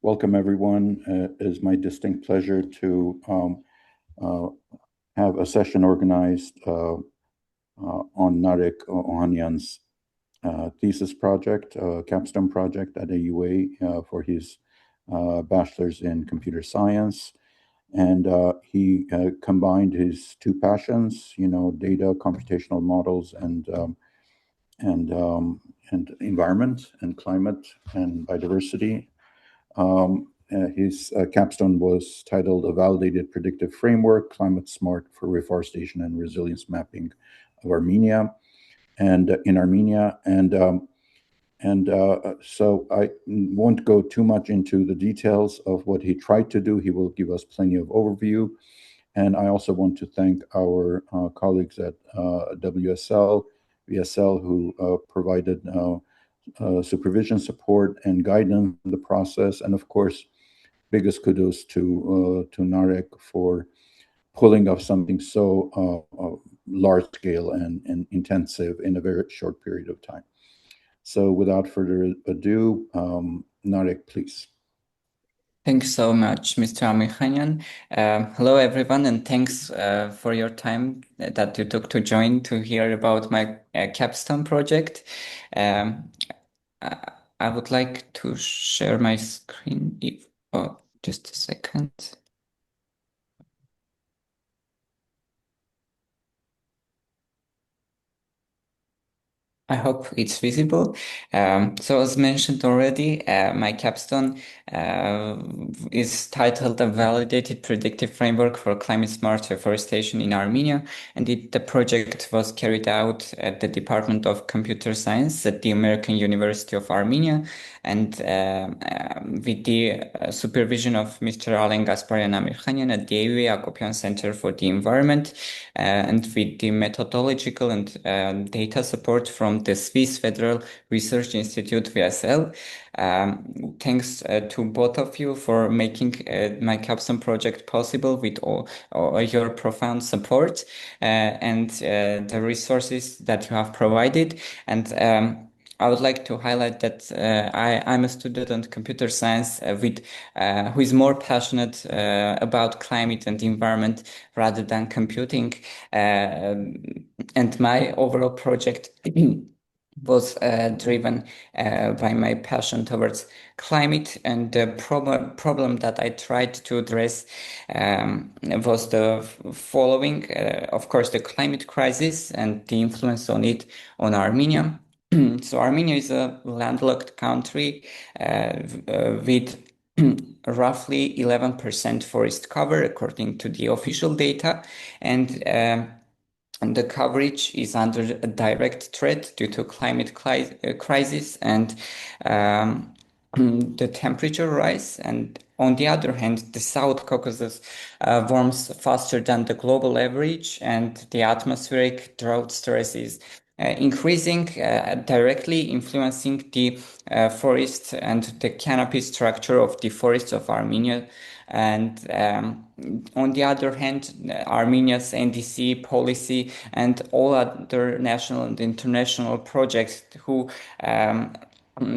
Welcome, everyone. It is my distinct pleasure to have a session organized on Narek Ohanyan's thesis project, capstone project at AUA for his bachelor's in computer science. And he combined his two passions, data, computational models, and environment and climate and biodiversity. His capstone was titled "A Validated Predictive Framework: Climate Smart for Reforestation and Resilience Mapping of Armenia," and in Armenia. So I won't go too much into the details of what he tried to do. He will give us plenty of overview. And I also want to thank our colleagues at WSL, VSL, who provided supervision support and guidance in the process. And of course, biggest kudos to Narek for pulling off something so large scale and intensive in a very short period of time. So without further ado, Narek, please. Thanks so much, Mr. Amikhanyan. Hello, everyone, and thanks for your time that you took to join to hear about my capstone project. I would like to share my screen. Just a second. I hope it's visible. So as mentioned already, my capstone is titled "A Validated Predictive Framework for Climate Smart Reforestation in Armenia," and the project was carried out at the Department of Computer Science at the American University of Armenia, and with the supervision of Mr. Alen Gasparian Amirkhanyan at the AUA Akopian Center for the Environment, and with the methodological and data support from the Swiss Federal Research Institute, VSL. Thanks to both of you for making my capstone project possible with all your profound support and the resources that you have provided. And I would like to highlight that I'm a student in computer science who is more passionate about climate and environment rather than computing. And my overall project was driven by my passion towards climate, and the problem that I tried to address was the following. Of course, the climate crisis and the influence on it on Armenia. So Armenia is a landlocked country with roughly 11% forest cover according to the official data, and the coverage is under a direct threat due to climate crisis and the temperature rise. And on the other hand, the South Caucasus warms faster than the global average, and the atmospheric drought stress is increasing, directly influencing the forest and the canopy structure of the forests of Armenia. And on the other hand, Armenia's NDC policy and all other national and international projects who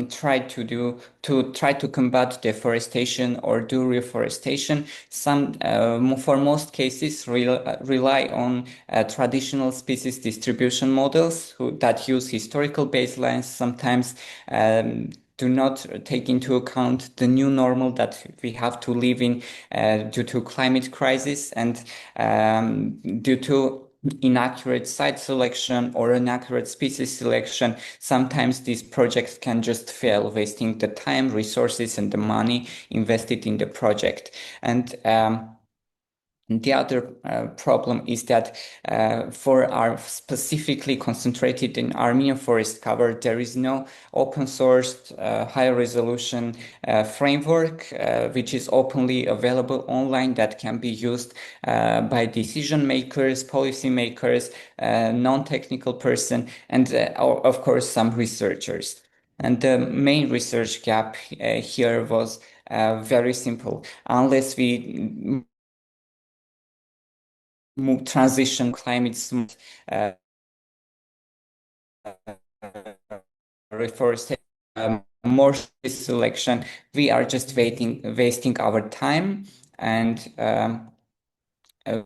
try to combat deforestation or do reforestation. For most cases, rely on traditional species distribution models that use historical baselines. Sometimes do not take into account the new normal that we have to live in due to climate crisis and due to inaccurate site selection or inaccurate species selection. Sometimes these projects can just fail, wasting the time, resources, and the money invested in the project. And the other problem is that for our specifically concentrated in Armenian forest cover, there is no open source high resolution framework which is openly available online that can be used by decision makers, policy makers, non-technical person, and of course some researchers. And the main research gap here was very simple. Unless we transition climate smart reforestation more selection, we are just wasting our time and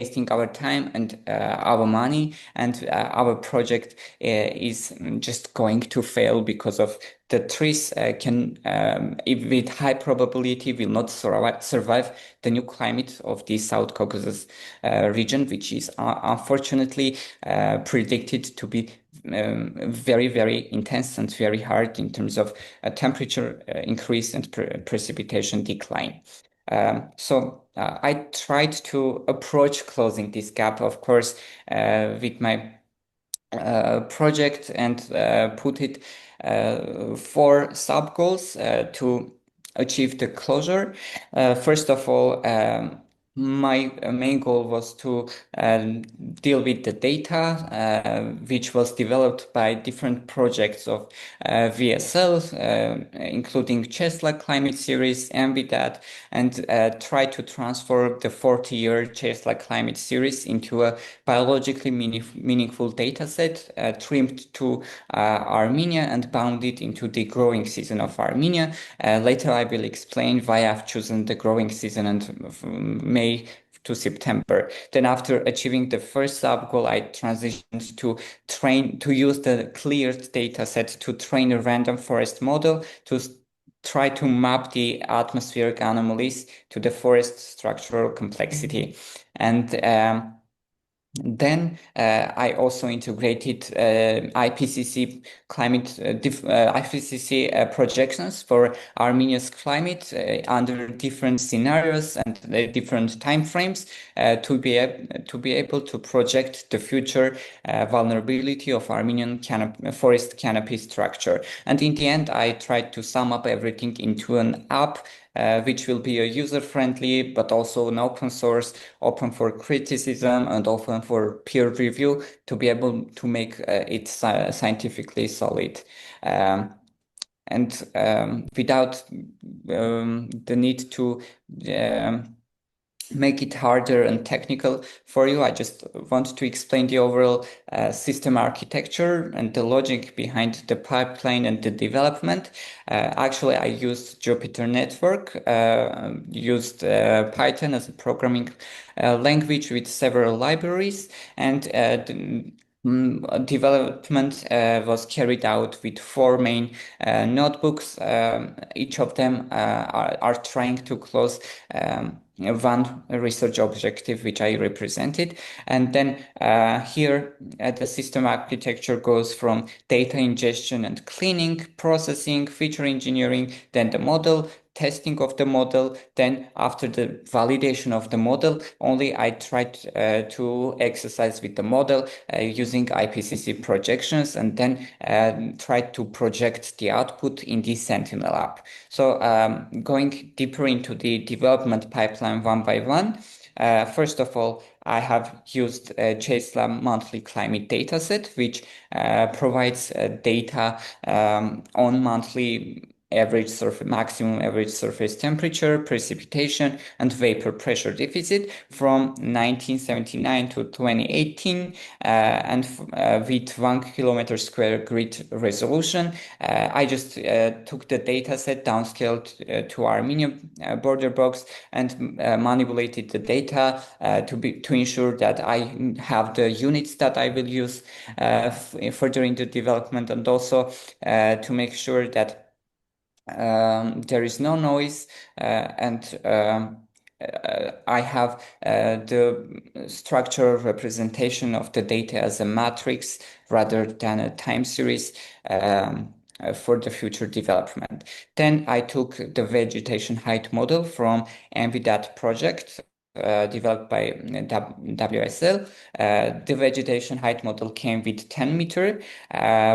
wasting our time and our money, and our project is just going to fail because of the trees with high probability will not survive the new climate of the South Caucasus region, which is unfortunately predicted to be very, very intense and very hard in terms of temperature increase and precipitation decline. I tried to approach closing this gap, of course, with my project and put it 4 sub goals to achieve the closure. First of all, my main goal was to deal with the data, which was developed by different projects of VSL, including Chesla Climate Series, ENVIDAT, and try to transfer the 40-year Chesla Climate Series into a biologically meaningful data set, trimmed to Armenia and bounded into the growing season of Armenia. Later, I will explain why I've chosen the growing season and May to September. Then after achieving the first sub goal, I transitioned to use the cleared data set to train a random forest model to try to map the atmospheric anomalies to the forest structural complexity. And then I also integrated IPCC IPCC projections for Armenia's climate under different scenarios and different timeframes to be able to project the future vulnerability of Armenian forest canopy structure. And in the end, I tried to sum up everything into an app which will be a user-friendly, but also an open source, open for criticism and open for peer review to be able to make it scientifically solid. Without the need to make it harder and technical for you, I just want to explain the overall system architecture and the logic behind the pipeline and the development. Actually, I used Jupyter Network, used Python as a programming language with several libraries, and development was carried out with 4 main notebooks. Each of them are trying to close one research objective, which I represented. And then here the system architecture goes from data ingestion and cleaning, processing, feature engineering, then the model, testing of the model. Then after the validation of the model, only I tried to exercise with the model using IPCC projections, and then tried to project the output in the Sentinel app. So going deeper into the development pipeline one by one, first of all, I have used Chesla monthly climate dataset, which provides data on monthly maximum average surface temperature, precipitation, and vapor pressure deficit from 1979 to 2018, and with 1 kilometer square grid resolution. I just took the data set, downscaled to Armenia border box, and manipulated the data to ensure that I have the units that I will use further in the development, and also to make sure that there is no noise, and I have the structural representation of the data as a matrix rather than a time series for the future development. Then I took the vegetation height model from ENVIDAT project developed by WSL. The vegetation height model came with 10-meter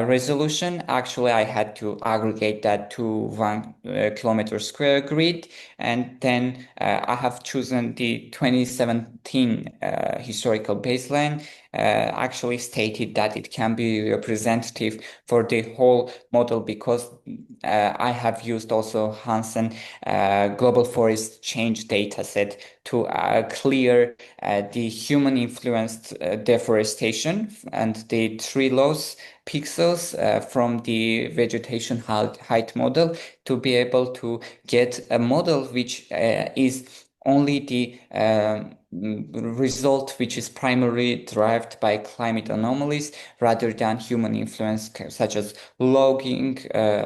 resolution. Actually, I had to aggregate that to 1 kilometer square grid, and then I have chosen the 2017 historical baseline actually stated that it can be representative for the whole model because I have used also Hansen global forest change dataset to clear the human influenced deforestation and the tree loss pixels from the vegetation height model to be able to get a model which is only the result which is primarily derived by climate anomalies rather than human influence such as logging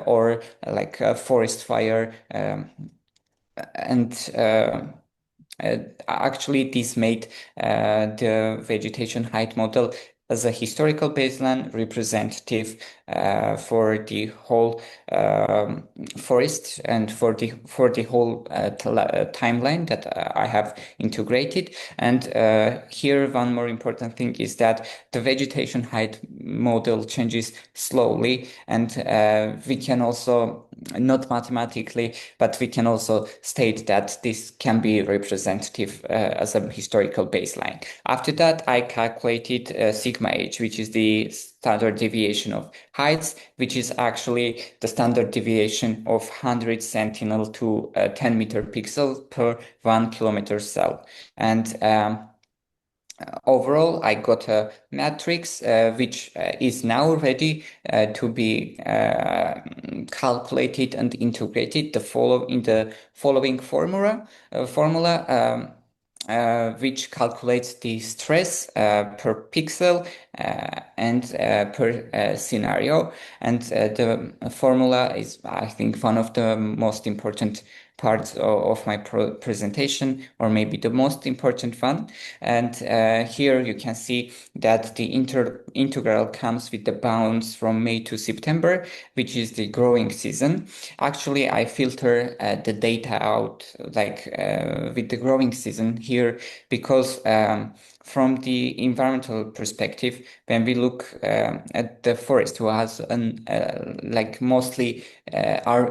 or like forest fire and actually this made the vegetation height model as a historical baseline representative for the whole forest and for the whole timeline that I have integrated. And here one more important thing is that the vegetation height model changes slowly, and we can also not mathematically, but we can also state that this can be representative as a historical baseline. After that, I calculated sigma h, which is the standard deviation of heights, which is actually the standard deviation of 100 sentinel to 10 meter pixel per 1 kilometer cell. And overall, I got a matrix which is now ready to be calculated and integrated in the following formula. Which calculates the stress per pixel and per scenario. And the formula is, I think, one of the most important parts of my presentation, or maybe the most important one. And here you can see that the integral comes with the bounds from May to September, which is the growing season. Actually, I filter the data out like with the growing season here because from the environmental perspective, when we look at the forest, who has like mostly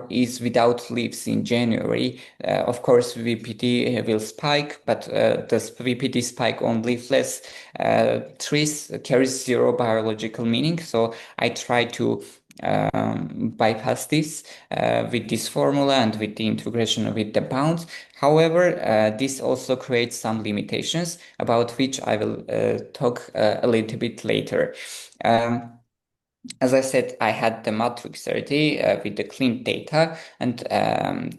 is without leaves in January, of course VPD will spike, but the VPD spike on leafless trees carries zero biological meaning. So I try to bypass this with this formula and with the integration with the bounds. However, this also creates some limitations about which I will talk a little bit later. As I said, I had the matrix ready with the clean data and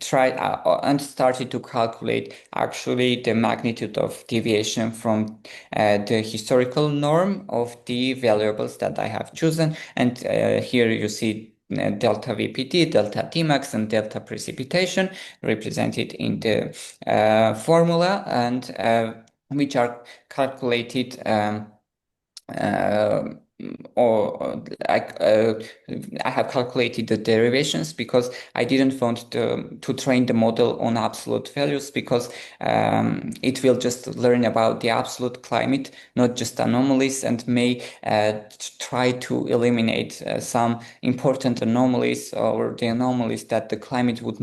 tried and started to calculate actually the magnitude of deviation from the historical norm of the variables that I have chosen. And here you see delta VPT, delta Tmax, and delta precipitation represented in the formula, and which are calculated or like I have calculated the derivations because I didn't want to train the model on absolute values because it will just learn about the absolute climate, not just anomalies, and may try to eliminate some important anomalies or the anomalies that the climate change would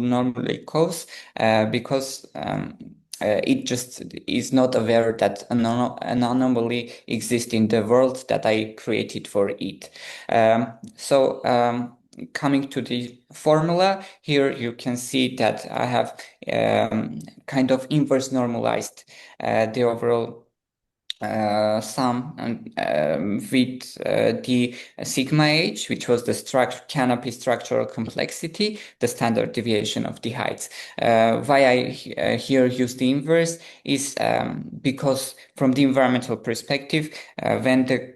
normally cause because it just is not aware that an anomaly exists in the world that I created for it. Coming to the formula, here you can see that I have kind of inverse normalized the overall sum with the sigma h, which was the canopy structural complexity, the standard deviation of the heights. Why I here use the inverse is because from the environmental perspective, when the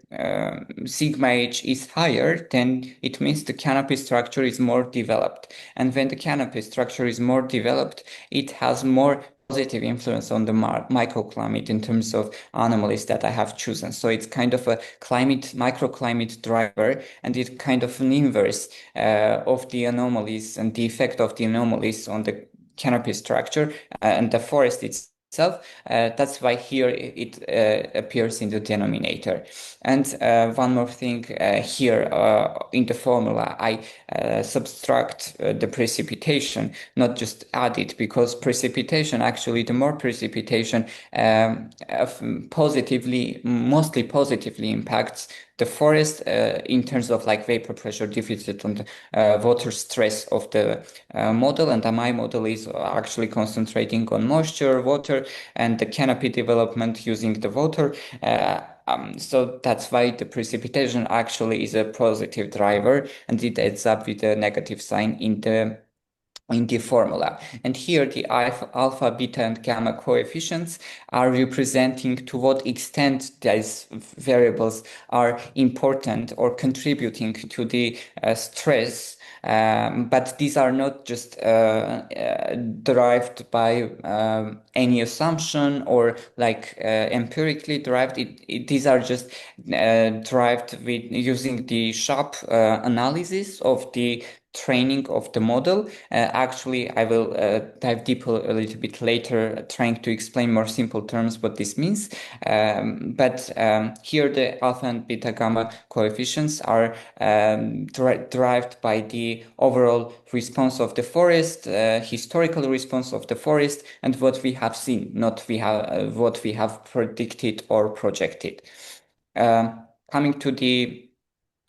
sigma h is higher, then it means the canopy structure is more developed. And when the canopy structure is more developed, it has more positive influence on the microclimate in terms of anomalies that I have chosen. So it's kind of a microclimate driver, and it's kind of an inverse of the anomalies and the effect of the anomalies on the canopy structure and the forest itself itself. That's why here it appears in the denominator. And one more thing here in the formula, I subtract the precipitation, not just add it, because precipitation, actually, the more precipitation mostly positively impacts the forest in terms of like vapor pressure deficit and water stress of the model. And my model is actually concentrating on moisture, water, and the canopy development using the water. So that's why the precipitation actually is a positive driver, and it ends up with a negative sign in the formula. And here the alpha, beta, and gamma coefficients are representing to what extent these variables are important or contributing to the stress. But these are not just derived by any assumption or like empirically derived. These are just derived with using the sharp analysis of the training of the model. Actually, I will dive deeper a little bit later, trying to explain more simple terms what this means. But here the alpha and beta gamma coefficients are derived by the overall response of the forest, historical response of the forest, and what we have seen, not what we have predicted or projected. Coming to the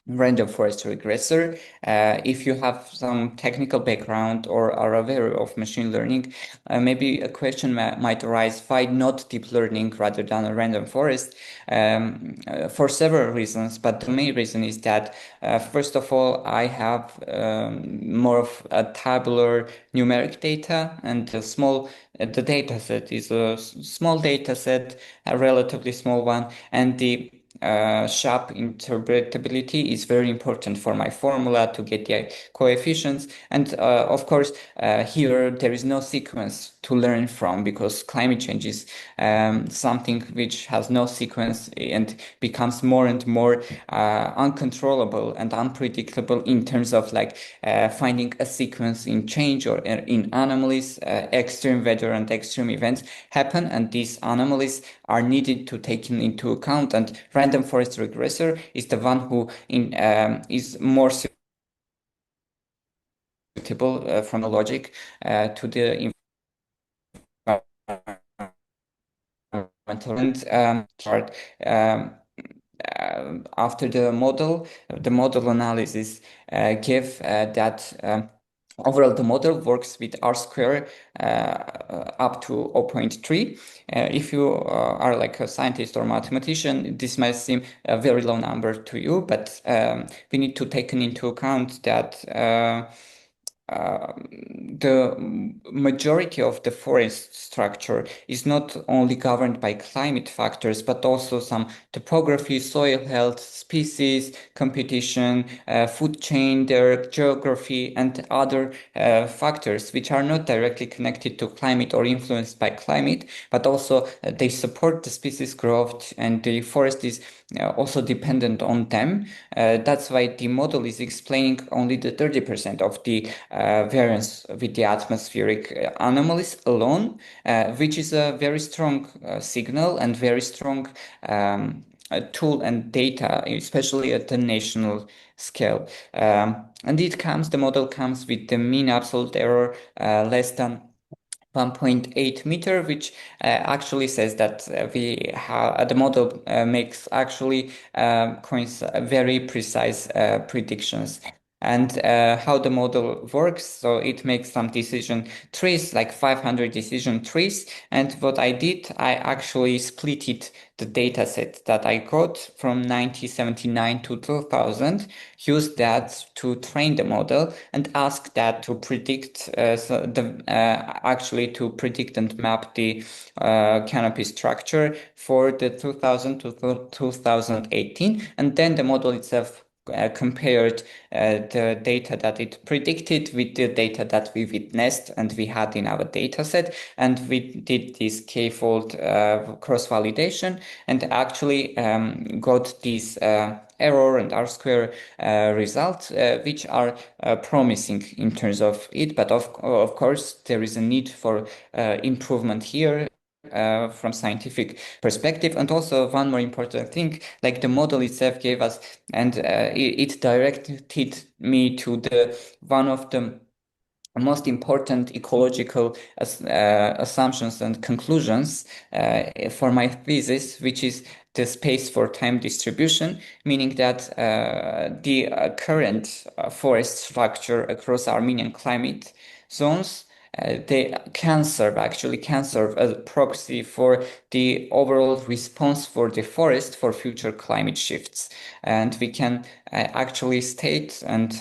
random forest regressor. If you have some technical background or are aware of machine learning, maybe a question might arise, why not deep learning rather than a random forest? For several reasons, but the main reason is that, first of all, I have more of a tabular numeric data, and the data set is a small data set, a relatively small one, and the sharp interpretability is very important for my formula to get the coefficients. And of course, here there is no sequence to learn from, because climate change is something which has no sequence and becomes more and more uncontrollable and unpredictable in terms of like finding a sequence in change or in anomalies. Extreme weather and extreme events happen, and these anomalies are needed to take into account. And random forest regressor is the one who is more suitable from the logic to the environmental chart. After the model analysis gave that overall the model works with R square up to 0.3. If you are like a scientist or mathematician, this might seem a very low number to you, but we need to take into account that the majority of the forest structure is not only governed by climate factors, but also some topography, soil health, species, competition, food chain, their geography, and other factors which are not directly connected to climate or influenced by climate, but also they support the species growth, and the forest is also dependent on them. That's why the model is explaining only the 30% of the variance with the atmospheric anomalies alone, which is a very strong signal and very strong tool and data, especially at the national scale. And the model comes with the mean absolute error less than 1.8 meter, which actually says that the model makes actually very precise predictions. And how the model works, so it makes some decision trees, like 500 decision trees. And what I did, I actually split it, the data set that I got from 1979 to 2000, used that to train the model and ask that to predict actually to predict and map the canopy structure for the 2000 to 2018. And then the model itself compared the data that it predicted with the data that we witnessed and we had in our data set. And we did this k-fold cross-validation and actually got these error and R-square results, which are promising in terms of it. But of course, there is a need for improvement here. from scientific perspective. And also one more important thing, like the model itself gave us, and it directed me to the one of the most important ecological assumptions and conclusions for my thesis, which is the space for time distribution, meaning that the current forest structure across Armenian climate zones they can serve as a proxy for the overall response for the forest for future climate shifts. And we can actually state and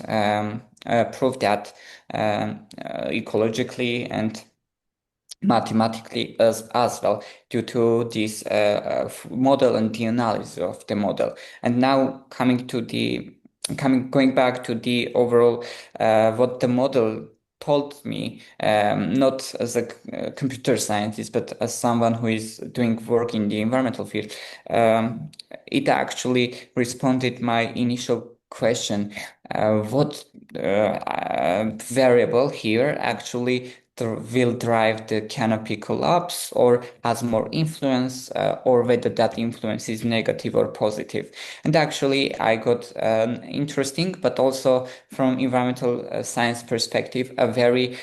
prove that ecologically and mathematically as well due to this model and the analysis of the model. And now going back to the overall what the model told me, not as a computer scientist, but as someone who is doing work in the environmental field, it actually responded my initial question, what variable here actually will drive the canopy collapse or has more influence, or whether that influence is negative or positive. And actually I got an interesting, but also from environmental science perspective, a very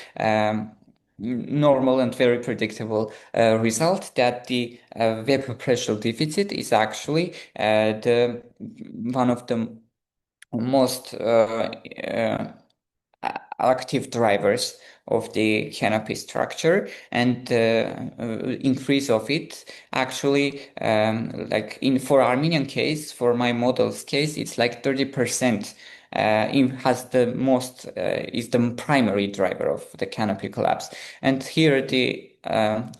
normal and very predictable result, that the vapor pressure deficit is actually the one of the most active drivers of the canopy structure, and increase of it actually, like for Armenian case, for my model's case, it's like 30%. Has the most is the primary driver of the canopy collapse. And here the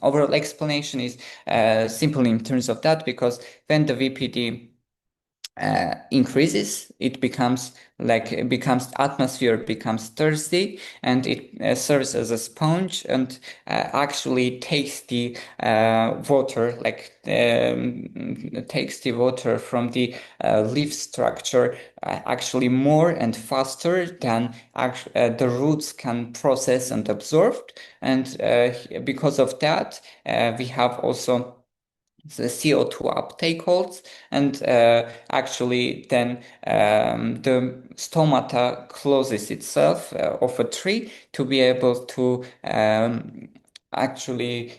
overall explanation is simple in terms of that, because when the VPD increases, atmosphere becomes thirsty, and it serves as a sponge and actually takes the water, takes the water from the leaf structure actually more and faster than the roots can process and absorb. And because of that, we have also the CO2 uptake holds, and actually then the stomata closes itself of a tree to be able to actually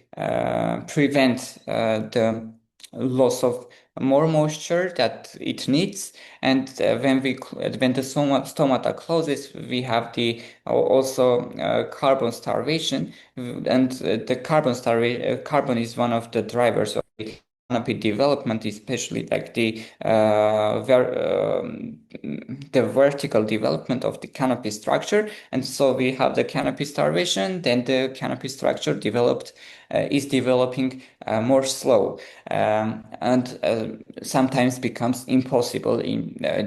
prevent the loss of more moisture that it needs. And when the stomata closes, we have the also carbon starvation, and the carbon is one of the drivers of canopy development, especially like the vertical development of the canopy structure. And so we have the canopy starvation, then the canopy structure is developing more slow, and sometimes becomes impossible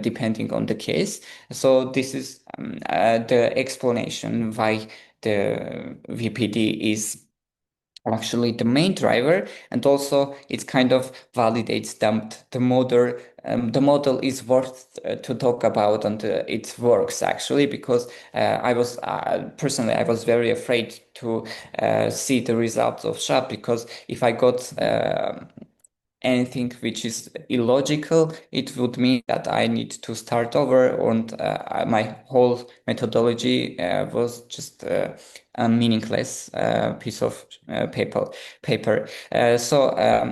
depending on the case. So this is the explanation why the VPD is actually the main driver. And also it kind of validates that the model is worth to talk about, and it works actually, because I was very afraid to see the results of SHAP, because if I got anything which is illogical, it would mean that I need to start over, and my whole methodology was just a meaningless piece of paper. So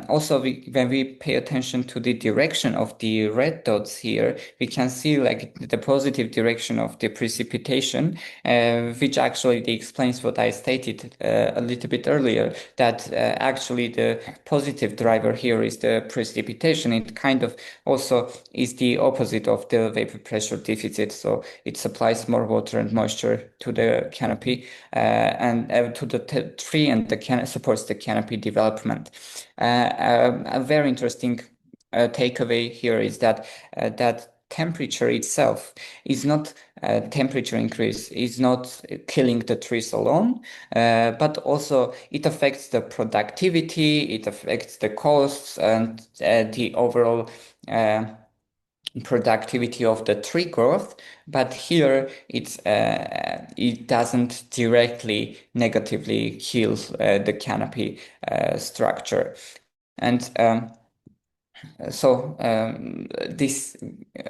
also when we pay attention to the direction of the red dots here, we can see like the positive direction of the precipitation, which actually explains what I stated a little bit earlier, that actually the positive driver here is the precipitation. It kind of also is the opposite of the vapor pressure deficit, so it supplies more water and moisture to the canopy and to the tree, and supports the canopy development. A very interesting takeaway here is that temperature itself is not temperature increase is not killing the trees alone, but also it affects the productivity, it affects the costs, and the overall productivity of the tree growth, but here it doesn't directly negatively kill the canopy structure. And so this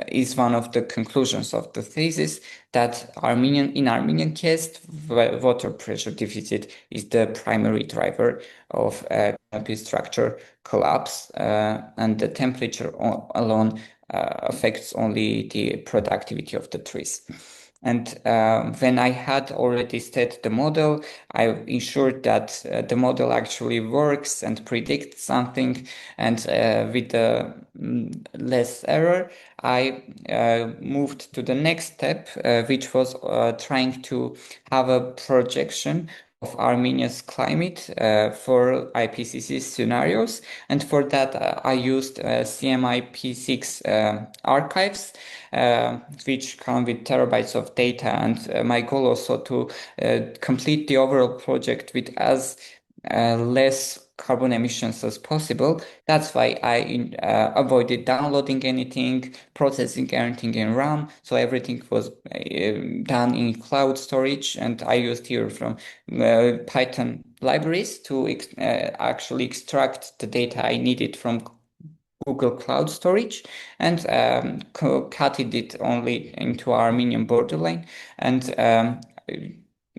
is one of the conclusions of the thesis, that in Armenian case, water pressure deficit is the primary driver of canopy structure collapse, and the temperature alone affects only the productivity of the trees. And when I had already set the model, I ensured that the model actually works and predicts something. And with less error, I moved to the next step, which was trying to have a projection of Armenia's climate for IPCC scenarios. And for that, I used CMIP6 archives, which come with terabytes of data. And my goal also to complete the overall project with as less carbon emissions as possible. That's why I avoided downloading anything, processing anything in RAM. So everything was done in cloud storage, and I used here from Python libraries to actually extract the data I needed from Google Cloud Storage, and cutted it only into Armenian borderline, and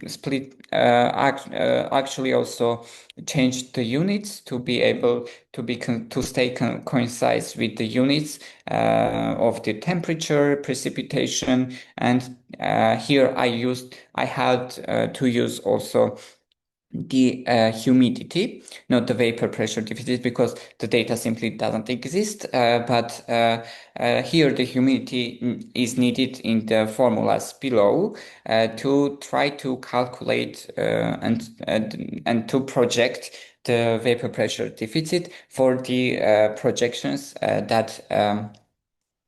split actually also changed the units to be able to be to stay coincide with the units of the temperature, precipitation, and here I had to use also the humidity, not the vapor pressure deficit, because the data simply doesn't exist. But here the humidity is needed in the formulas below to try to calculate and to project the vapor pressure deficit for the projections that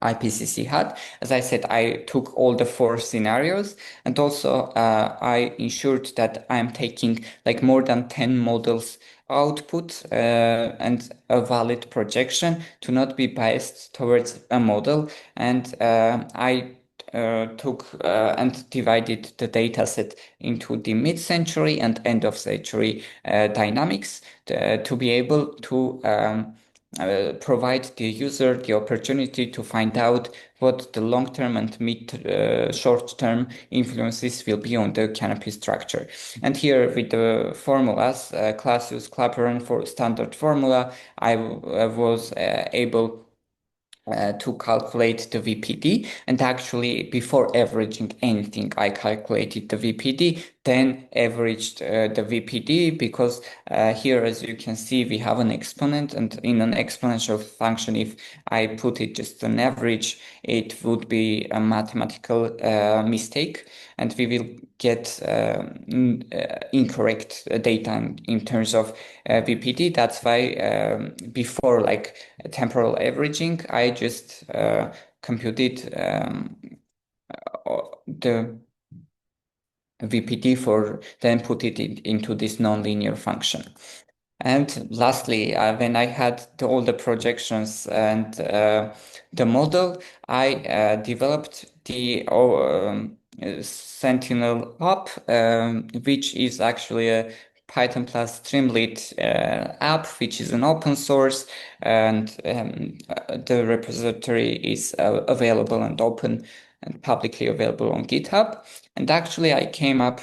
IPCC had. As I said, I took all the 4 scenarios, and also I ensured that I'm taking like more than 10 models output and a valid projection to not be biased towards a model. And I took and divided the data set into the mid-century and end-of-century dynamics to be able to provide the user the opportunity to find out what the long-term and short-term influences will be on the canopy structure. And here with the formulas, Clausius Clapeyron for standard formula, I was able to calculate the VPD, and actually before averaging anything I calculated the VPD, then averaged the VPD, because here, as you can see, we have an exponent, and in an exponential function, if I put it just an average, it would be a mathematical mistake, and we will get incorrect data in terms of VPD. That's why before like temporal averaging, I just computed the VPD for then put it into this nonlinear function. And lastly, when I had all the projections and the model, I developed the Sentinel app, which is actually a Python plus Streamlit app, which is an open source, and the repository is available and open and publicly available on GitHub. And actually, I came up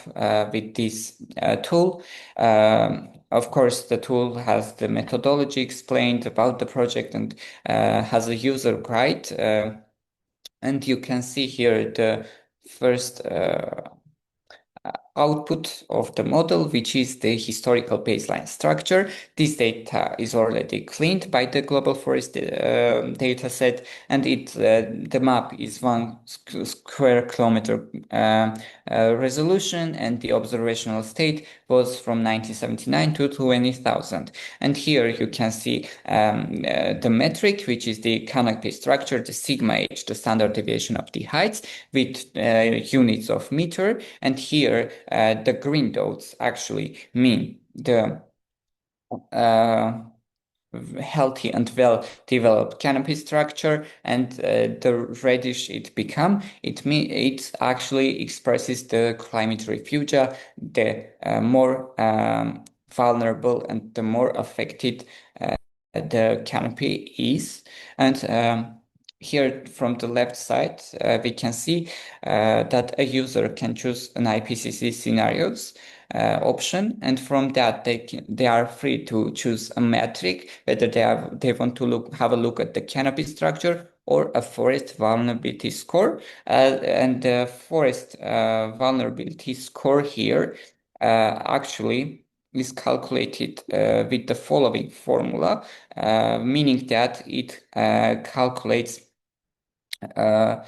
with this tool. Of course, the tool has the methodology explained about the project and has a user guide. And you can see here the first output of the model, which is the historical baseline structure. This data is already cleaned by the global forest data set, and the map is 1 square kilometer resolution, and the observational state was from 1979 to 20,000. And here you can see the metric, which is the canopy structure, the sigma h, the standard deviation of the heights, with units of meter. And here the green dots actually mean the healthy and well-developed canopy structure, and the reddish it actually expresses the climate refugia, the more vulnerable and the more affected the canopy is. And here from the left side, we can see that a user can choose an IPCC scenarios option, and from that they are free to choose a metric, whether they want to have a look at the canopy structure or a forest vulnerability score. And the forest vulnerability score here actually is calculated with the following formula, meaning that it calculates the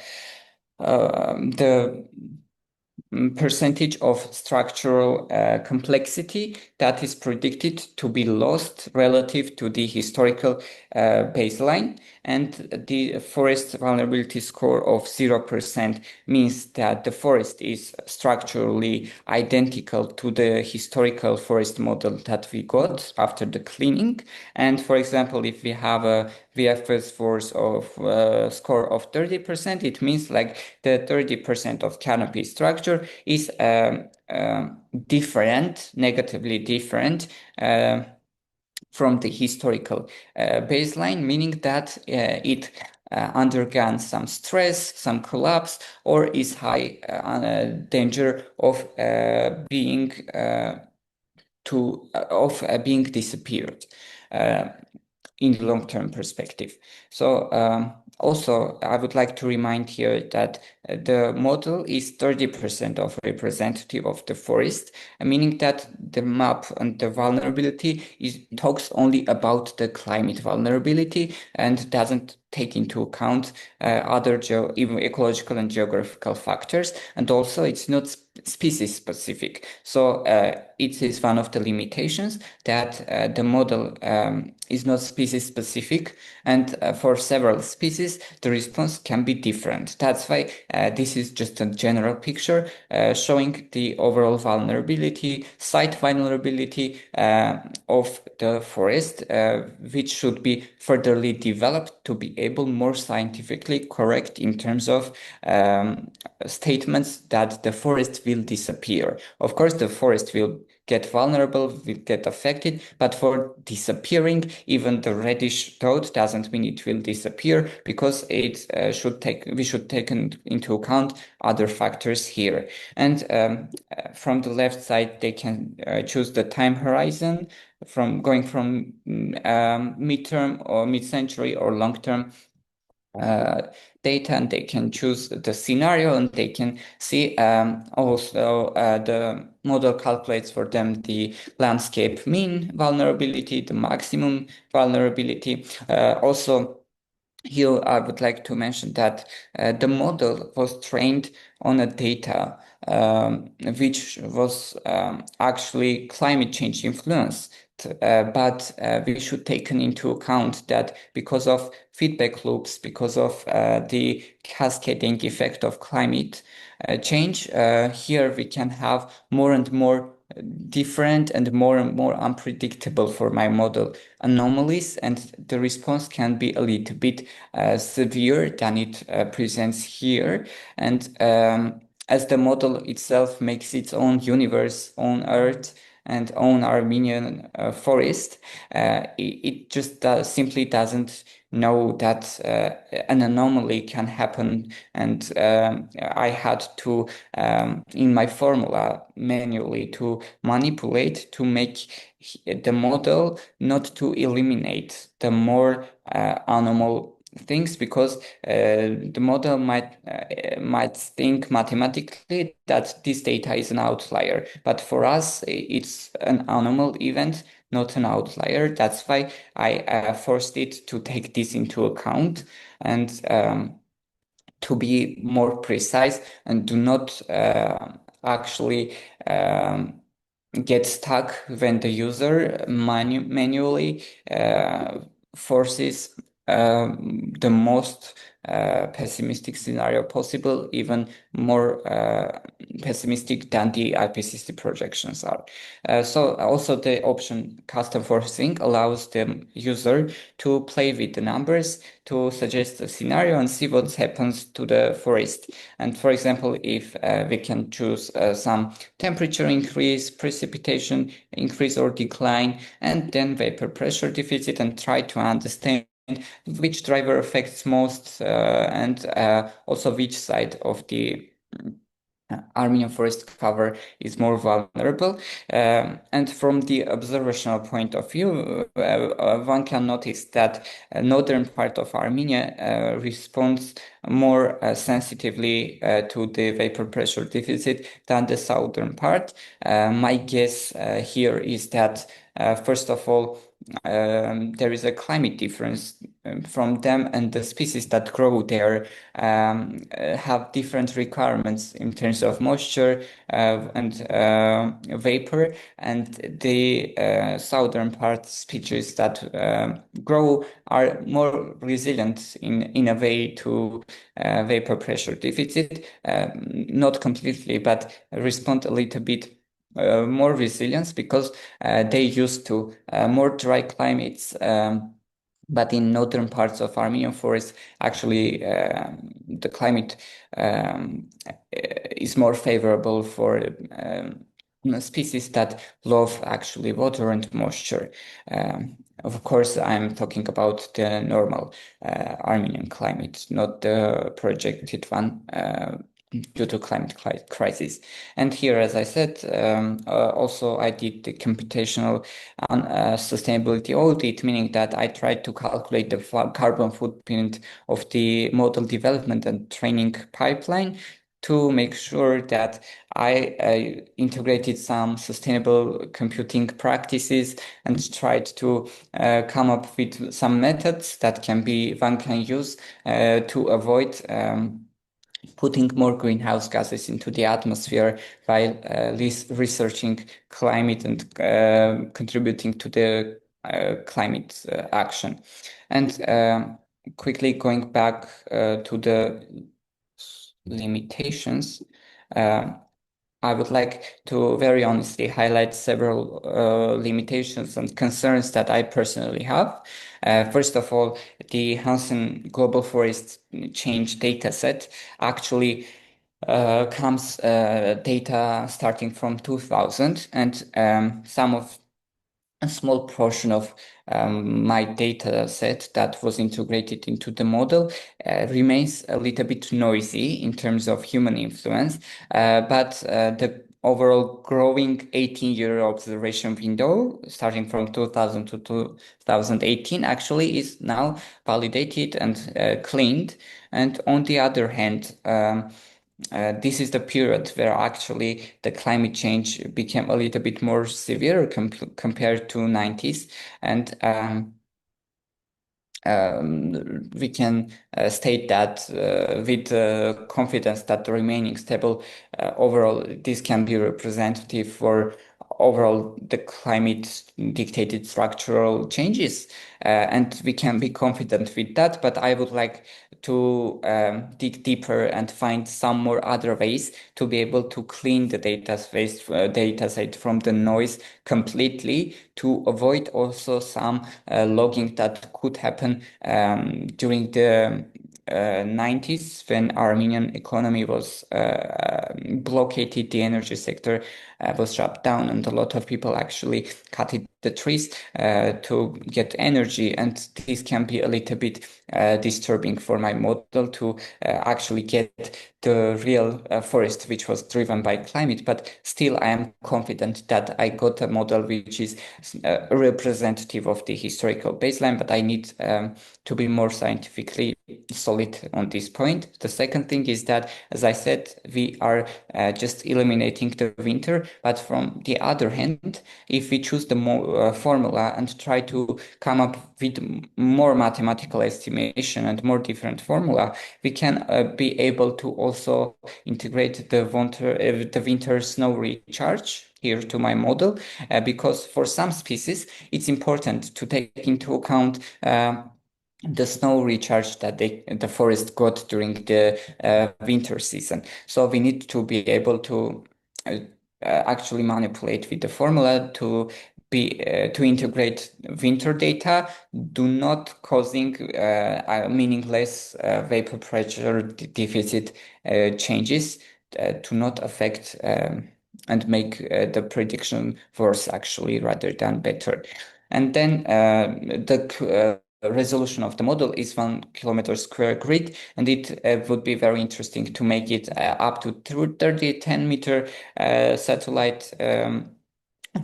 percentage of structural complexity that is predicted to be lost relative to the historical baseline. And the forest vulnerability score of 0% means that the forest is structurally identical to the historical forest model that we got after the cleaning. And for example, if we have a VFS force of score of 30%, it means like the 30% of canopy structure is different, negatively different from the historical baseline, meaning that it undergone some stress, some collapse, or is high danger of being disappeared in the long-term perspective. So also, I would like to remind here that the model is 30% of representative of the forest, meaning that the map and the vulnerability talks only about the climate vulnerability and doesn't take into account other even ecological and geographical factors. And also it's not species specific. So it is one of the limitations that the model is not species specific, and for several species the response can be different. That's why this is just a general picture showing the overall vulnerability, site vulnerability of the forest, which should be furtherly developed to be able more scientifically correct in terms of statements that the forest will disappear. Of course, the forest will get vulnerable, will get affected, but for disappearing, even the reddish dot doesn't mean it will disappear, because we should take into account other factors here. And from the left side, they can choose the time horizon from going from midterm or mid-century or long-term data, and they can choose the scenario, and they can see also the model calculates for them the landscape mean vulnerability, the maximum vulnerability. Also, here I would like to mention that the model was trained on a data which was actually climate change influence. But we should take into account that because of feedback loops, because of the cascading effect of climate change, here we can have more and more different and more unpredictable for my model anomalies, and the response can be a little bit severe than it presents here. And as the model itself makes its own universe, own Earth, and own Armenian forest, it just simply doesn't know that an anomaly can happen. And I had to, in my formula, manually to manipulate to make the model not to eliminate the more anomal things, because the model might think mathematically that this data is an outlier, but for us it's an anomal event, not an outlier. That's why I forced it to take this into account and to be more precise and do not actually get stuck when the user manually forces the most pessimistic scenario possible, even more pessimistic than the IPCC projections are. So also the option custom forcing allows the user to play with the numbers, to suggest a scenario and see what happens to the forest. And for example, if we can choose some temperature increase, precipitation increase or decline, and then vapor pressure deficit, and try to understand which driver affects most and also which side of the Armenian forest cover is more vulnerable. And from the observational point of view, one can notice that northern part of Armenia responds more sensitively to the vapor pressure deficit than the southern part. My guess here is that, first of all, there is a climate difference from them, and the species that grow there have different requirements in terms of moisture and vapor, and the southern part species that grow are more resilient in a way to vapor pressure deficit, not completely, but respond a little bit more resilience because they used to more dry climates. But in northern parts of Armenian forest, actually, the climate is more favorable for species that love actually water and moisture. Of course, I'm talking about the normal Armenian climate, not the projected one due to climate crisis. And here, as I said, also I did the computational sustainability audit, meaning that I tried to calculate the carbon footprint of the model development and training pipeline to make sure that I integrated some sustainable computing practices and tried to come up with some methods that one can use to avoid putting more greenhouse gases into the atmosphere while researching climate and contributing to the climate action. And quickly going back to the limitations, I would like to very honestly highlight several limitations and concerns that I personally have. First of all, the Hansen Global Forest Change dataset actually comes data starting from 2000, and a small portion of my data set that was integrated into the model remains a little bit noisy in terms of human influence, but the overall growing 18-year observation window starting from 2000 to 2018 actually is now validated and cleaned. And on the other hand, this is the period where actually the climate change became a little bit more severe compared to 90s, and we can state that with confidence that the remaining stable overall, this can be representative for overall the climate dictated structural changes, and we can be confident with that. But I would like to dig deeper and find some more other ways to be able to clean the data set from the noise completely, to avoid also some logging that could happen during the 90s when Armenian economy was blockaded, the energy sector was shut down, and a lot of people actually cut the trees to get energy. And this can be a little bit disturbing for my model to actually get the real forest which was driven by climate. But still, I am confident that I got a model which is representative of the historical baseline, but I need to be more scientifically solid on this point. The second thing is that, as I said, we are just eliminating the winter, but from the other hand, if we choose the formula and try to come up with more mathematical estimation and more different formula, we can be able to also integrate the winter snow recharge here to my model, because for some species it's important to take into account the snow recharge that the forest got during the winter season. So we need to be able to actually manipulate with the formula to integrate winter data, do not causing a meaningless vapor pressure deficit changes to not affect and make the prediction worse actually rather than better. And then the resolution of the model is 1 kilometer square grid, and it would be very interesting to make it up to 30, 10-meter satellite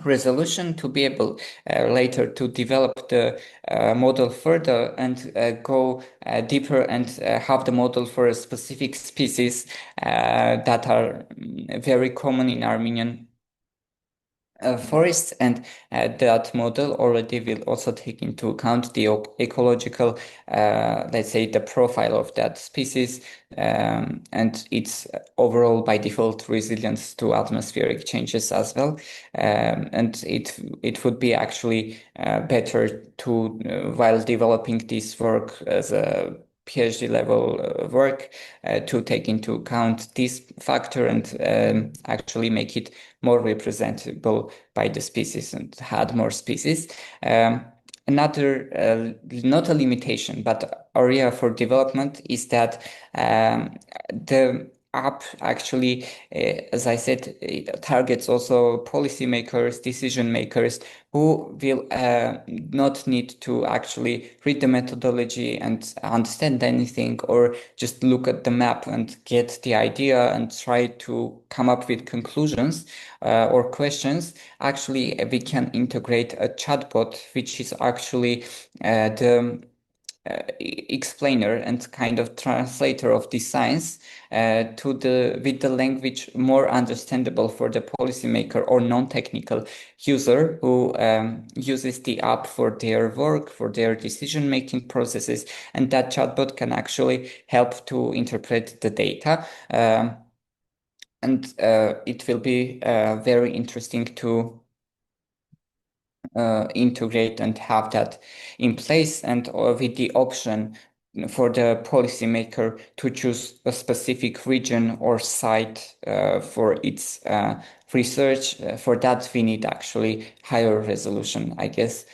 resolution to be able later to develop the model further and go deeper and have the model for a specific species that are very common in Armenian forests, and that model already will also take into account the ecological, let's say, the profile of that species and its overall by default resilience to atmospheric changes as well. And it would be actually better to while developing this work as a PhD level work to take into account this factor and actually make it more representable by the species and had more species. Another, not a limitation, but area for development is that the app actually, as I said, it targets also policymakers, decision makers who will not need to actually read the methodology and understand anything or just look at the map and get the idea and try to come up with conclusions or questions. Actually, we can integrate a chatbot, which is actually the explainer and kind of translator of the science with the language more understandable for the policymaker or non-technical user who uses the app for their work, for their decision-making processes, and that chatbot can actually help to interpret the data. And it will be very interesting to integrate and have that in place, and with the option for the policymaker to choose a specific region or site for its research. For that, we need actually higher resolution, I guess,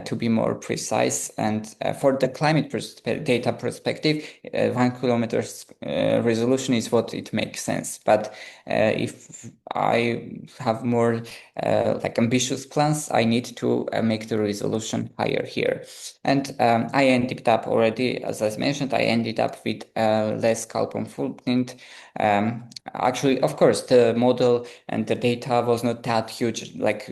to be more precise. And for the climate data perspective, 1 kilometer resolution is what it makes sense. But if I have more like ambitious plans, I need to make the resolution higher here. And I ended up already, as I mentioned, I ended up with less carbon footprint. Actually, of course, the model and the data was not that huge. Like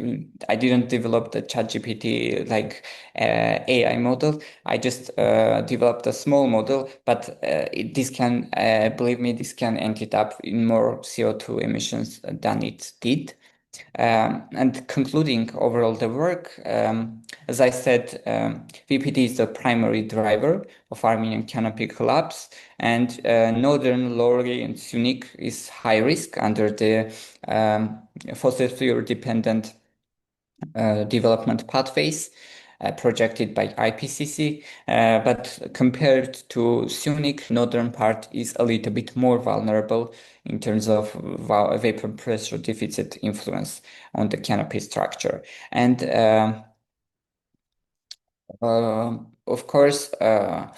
I didn't develop the ChatGPT like AI model. I just developed a small model, but this can, believe me, this can end it up in more CO2 emissions than it did. And concluding overall the work, as I said, VPD is the primary driver of Armenian canopy collapse, and northern Lori and Sunik is high risk under the fossil fuel dependent development pathways projected by IPCC, but compared to Sunik, northern part is a little bit more vulnerable in terms of vapor pressure deficit influence on the canopy structure. And of course, the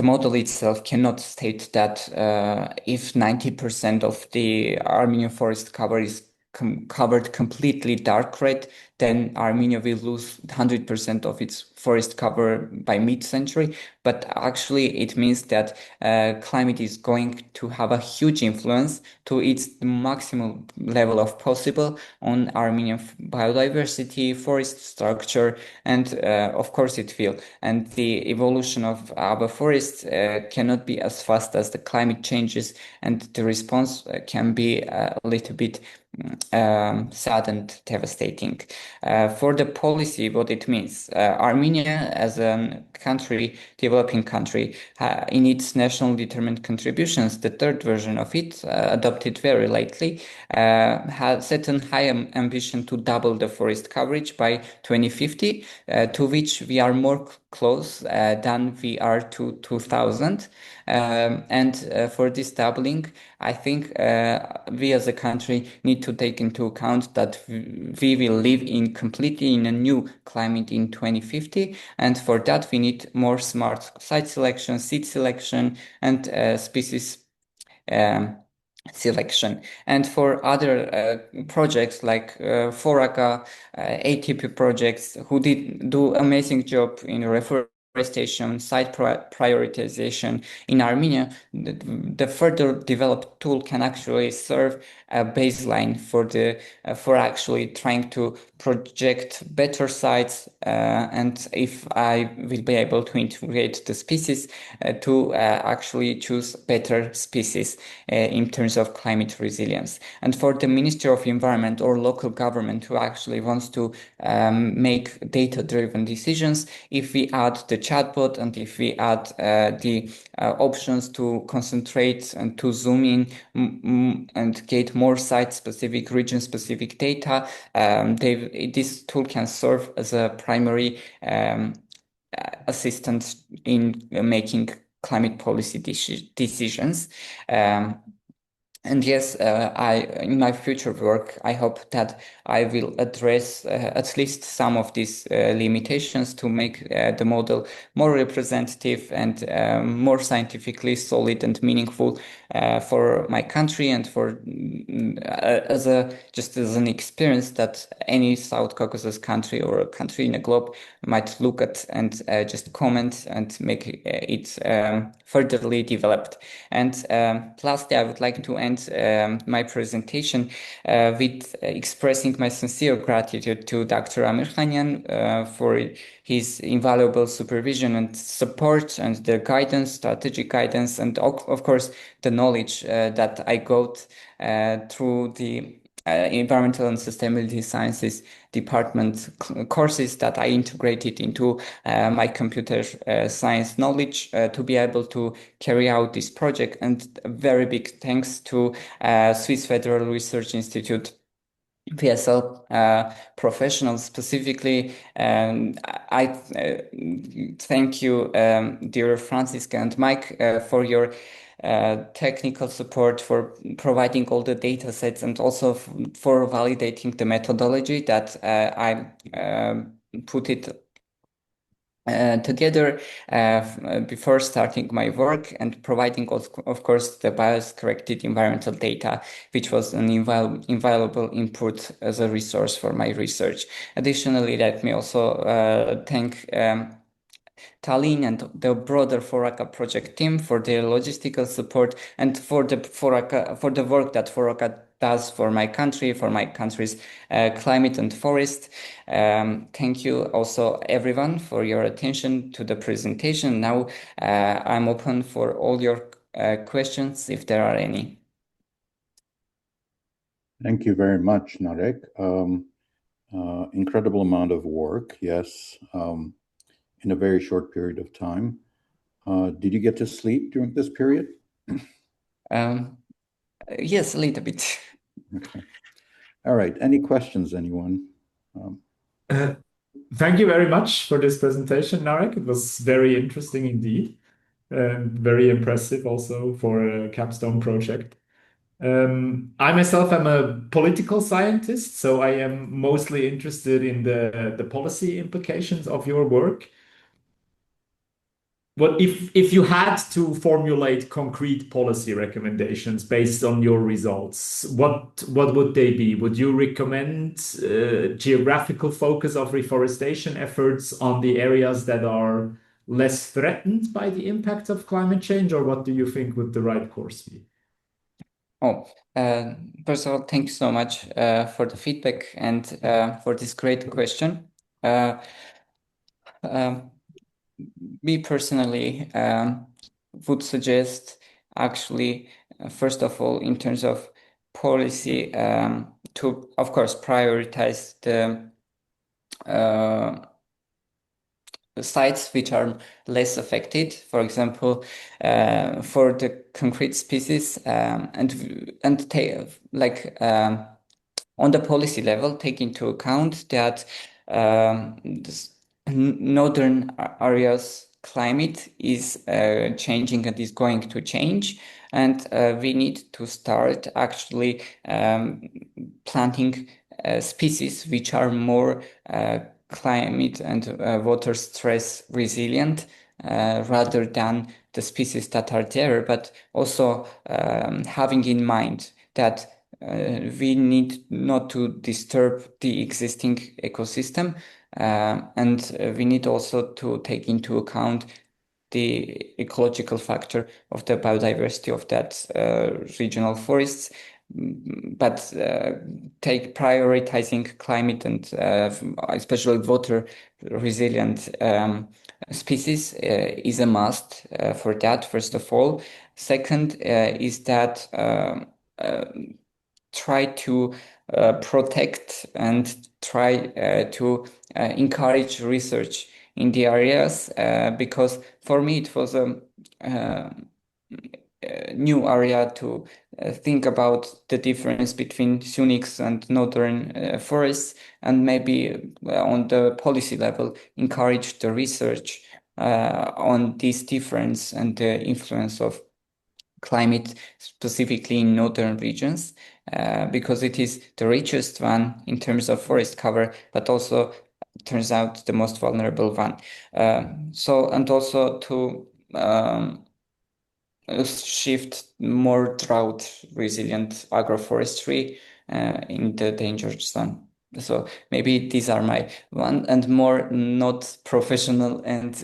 model itself cannot state that if 90% of the Armenian forest cover is covered completely dark red, then Armenia will lose 100% of its forest cover by mid-century. But actually, it means that climate is going to have a huge influence to its maximum level of possible on Armenian biodiversity, forest structure, and of course it will. And the evolution of our forests cannot be as fast as the climate changes, and the response can be a little bit sad and devastating. For the policy, what it means, Armenia as a country, developing country, in its national determined contributions, the third version of it, adopted very lately, has set a high ambition to double the forest coverage by 2050, to which we are more close than we are to 2000. And for this doubling, I think we as a country need to take into account that we will live in completely in a new climate in 2050. And for that, we need more smart site selection, seed selection, and species selection. And for other projects like Foraca, ATP projects who did do amazing job in reforestation, site prioritization in Armenia, the further developed tool can actually serve a baseline for actually trying to project better sites, and if I will be able to integrate the species to actually choose better species in terms of climate resilience. And for the Ministry of Environment or local government who actually wants to make data-driven decisions, if we add the chatbot and if we add the options to concentrate and to zoom in and get more site-specific, region-specific data, this tool can serve as a primary assistant in making climate policy decisions. And yes, in my future work, I hope that I will address at least some of these limitations to make the model more representative and more scientifically solid and meaningful for my country and for just as an experience that any South Caucasus country or a country in the globe might look at and just comment and make it furtherly developed. And lastly, I would like to end my presentation with expressing my sincere gratitude to Dr. Amir Khanyan for his invaluable supervision and support and the guidance, strategic guidance, and of course the knowledge that I got through the environmental and sustainability sciences department courses that I integrated into my computer science knowledge to be able to carry out this project. And a very big thanks to Swiss Federal Research Institute PSL professionals specifically. I thank you, dear Francisca and Mike, for your technical support, for providing all the data sets, and also for validating the methodology that I put it together before starting my work, and providing, of course, the bias-corrected environmental data, which was an invaluable input as a resource for my research. Additionally, let me also thank Tallinn and the broader Foraca project team for their logistical support and for the work that Foraca does for my country, for my country's climate and forest. Thank you also everyone for your attention to the presentation. Now I'm open for all your questions if there are any. Thank you very much, Narek. Incredible amount of work, yes, in a very short period of time. Did you get to sleep during this period? Yes, a little bit. Okay. All right. Any questions, anyone? Thank you very much for this presentation, Narek. It was very interesting indeed, and very impressive also for a capstone project. I myself am a political scientist, so I am mostly interested in the policy implications of your work. What if you had to formulate concrete policy recommendations based on your results, what would they be? Would you recommend geographical focus of reforestation efforts on the areas that are less threatened by the impact of climate change, or what do you think would the right course be? Oh, first of all, thank you so much for the feedback and for this great question. Me personally would suggest actually, first of all, in terms of policy, to, of course, prioritize the sites which are less affected. For example, for the concrete species, on the policy level, take into account that northern areas climate is changing and is going to change, and we need to start actually planting species which are more climate and water stress resilient rather than the species that are there, but also having in mind that we need not to disturb the existing ecosystem, and we need also to take into account the ecological factor of the biodiversity of that regional forests, but take prioritizing climate and especially water resilient species is a must for that, first of all. Second is that try to protect and try to encourage research in the areas, because for me it was a new area to think about the difference between Sunix and northern forests, and maybe on the policy level encourage the research on this difference and the influence of climate specifically in northern regions, because it is the richest one in terms of forest cover, but also turns out the most vulnerable one. And also to shift more drought resilient agroforestry in the danger zone. So maybe these are my one and more not professional and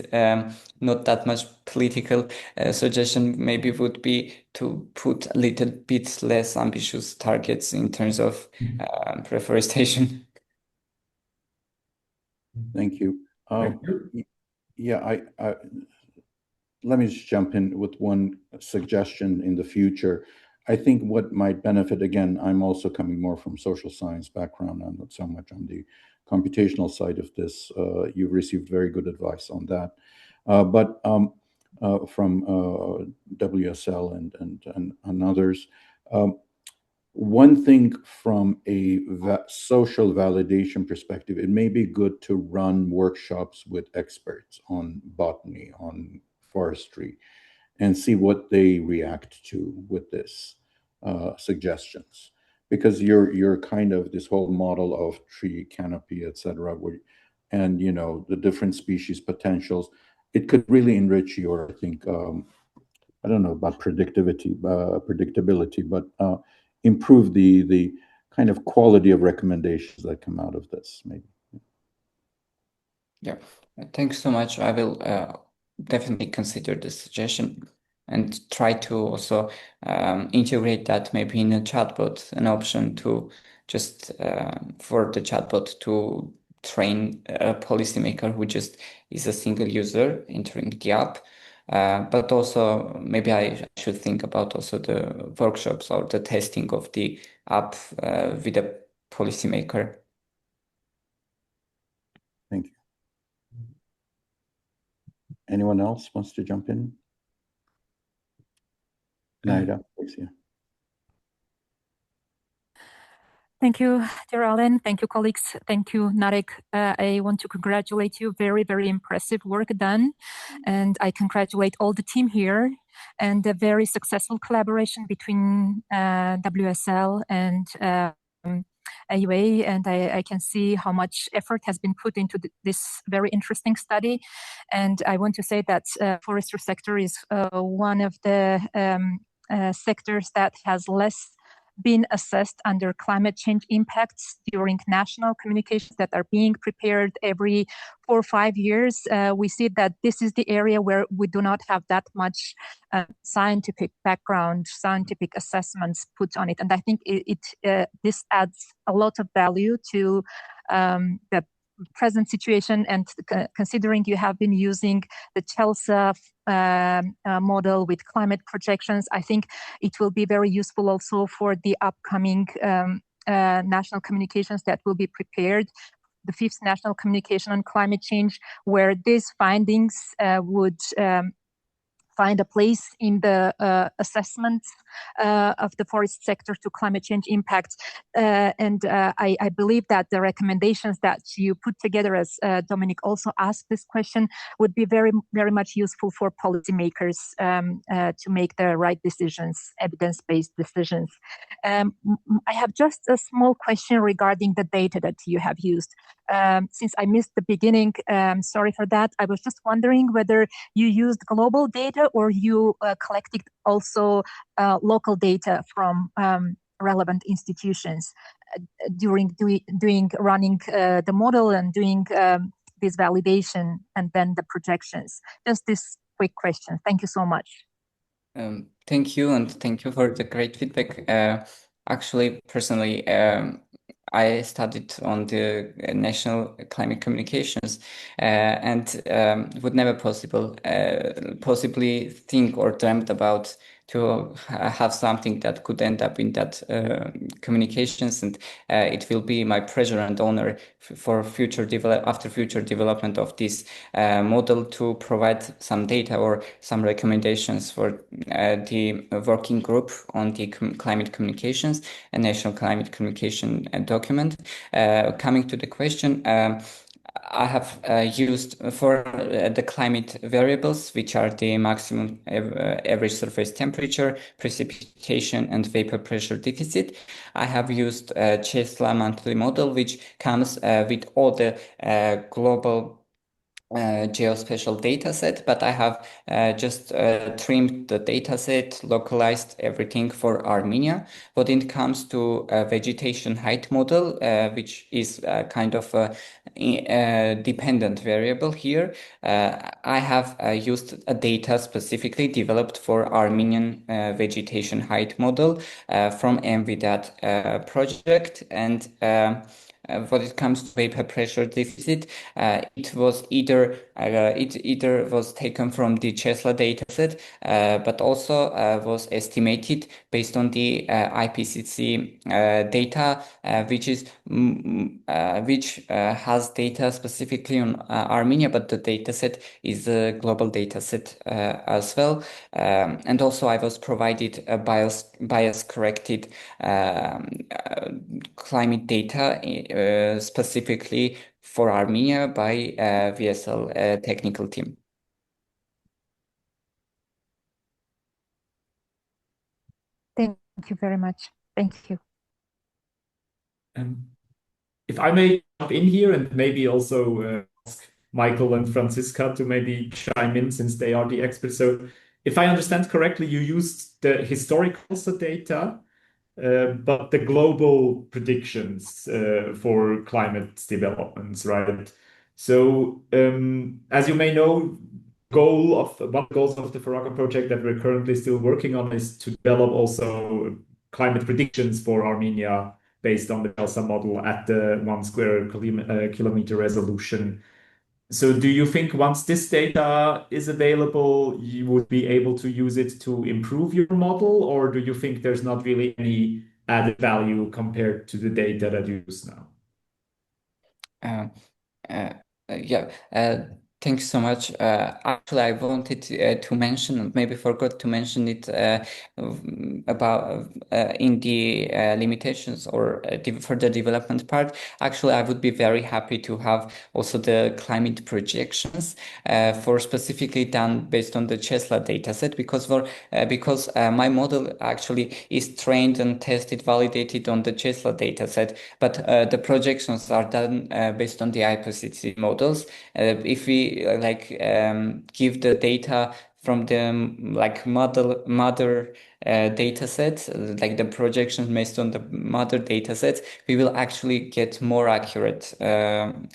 not that much political suggestion maybe would be to put a little bit less ambitious targets in terms of reforestation. Thank you. Thank you. Yeah, let me just jump in with one suggestion in the future. I think what might benefit, again, I'm also coming more from social science background and not so much on the computational side of this. You've received very good advice on that. But from WSL and others, one thing from a social validation perspective, it may be good to run workshops with experts on botany, on forestry, and see what they react to with this suggestions. Because you're kind of this whole model of tree canopy, etc., and the different species potentials, it could really enrich your, I think, I don't know about predictability, but improve the kind of quality of recommendations that come out of this, maybe. Yeah, thanks so much. I will definitely consider this suggestion and try to also integrate that maybe in a chatbot, an option to just for the chatbot to train a policymaker who just is a single user entering the app. But also maybe I should think about also the workshops or the testing of the app with a policymaker. Thank you. Anyone else wants to jump in? Naida, please. Yeah. Thank you, dear Alan. Thank you, colleagues. Thank you, Narek. I want to congratulate you. Very, very impressive work done. And I congratulate all the team here and the very successful collaboration between WSL and AUA. And I can see how much effort has been put into this very interesting study. And I want to say that forestry sector is one of the sectors that has less been assessed under climate change impacts during national communications that are being prepared every 4 or 5 years. We see that this is the area where we do not have that much scientific background, scientific assessments put on it. And I think this adds a lot of value to the present situation, and considering you have been using the CHELSA model with climate projections, I think it will be very useful also for the upcoming national communications that will be prepared, the 5th National Communication on Climate Change, where these findings would find a place in the assessment of the forest sector to climate change impacts. I believe that the recommendations that you put together, as Dominic also asked this question, would be very, very much useful for policymakers to make the right decisions, evidence-based decisions. I have just a small question regarding the data that you have used. Since I missed the beginning, sorry for that. I was just wondering whether you used global data or you collected also local data from relevant institutions during running the model and doing this validation and then the projections. Just this quick question. Thank you so much. Thank you, and thank you for the great feedback. Actually, personally, I studied on the national climate communications and would never possibly think or dreamt about to have something that could end up in that communications, and it will be my pleasure and honor for future development of this model to provide some data or some recommendations for the working group on the climate communications and national climate communication document. Coming to the question, I have used for the climate variables, which are the maximum average surface temperature, precipitation, and vapor pressure deficit. I have used CESLA monthly model, which comes with all the global geospatial data set, but I have just trimmed the data set, localized everything for Armenia. When it comes to vegetation height model, which is kind of a dependent variable here, I have used a data specifically developed for Armenian vegetation height model from MVDAT project, and when it comes to vapor pressure deficit, it was either was taken from the CESLA dataset, but also was estimated based on the IPCC data, which has data specifically on Armenia, but the dataset is a global dataset as well. And also, I was provided a bias corrected climate data specifically for Armenia by VSL technical team. Thank you very much. Thank you. If I may jump in here and maybe also ask Michael and Franziska to maybe chime in since they are the experts. So if I understand correctly, you used the historical data, but the global predictions for climate developments, right? So as you may know, one of the goals of the Foraco project that we're currently still working on is to develop also climate predictions for Armenia based on the ELSA model at the 1 square kilometer resolution. So do you think once this data is available, you would be able to use it to improve your model, or do you think there's not really any added value compared to the data that you use now? Yeah, thanks so much. Actually, I wanted to mention, maybe forgot to mention it about in the limitations or for the development part. Actually, I would be very happy to have also the climate projections for specifically done based on the CESLA dataset, because my model actually is trained and tested, validated on the CESLA dataset, but the projections are done based on the IPCC models. If we give the data from the mother data set, like the projections based on the mother data set, we will actually get more accurate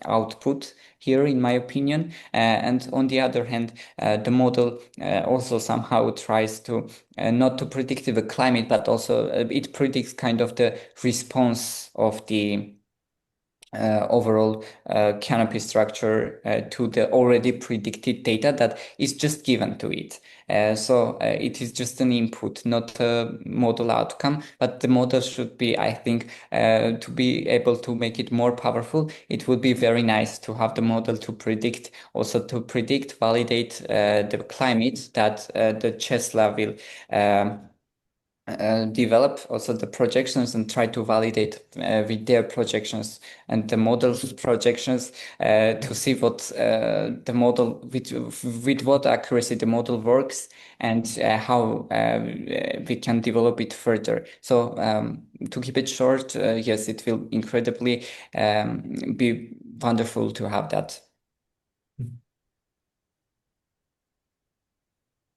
output here, in my opinion. And on the other hand, the model also somehow tries to not to predict the climate, but also it predicts kind of the response of the overall canopy structure to the already predicted data that is just given to it. So it is just an input, not a model outcome, but the model should be, I think, to be able to make it more powerful, it would be very nice to have the model to predict, also to predict, validate the climate that the Tesla will develop also the projections and try to validate with their projections and the model's projections to see what the model with what accuracy the model works and how we can develop it further. So to keep it short, yes, it will incredibly be wonderful to have that.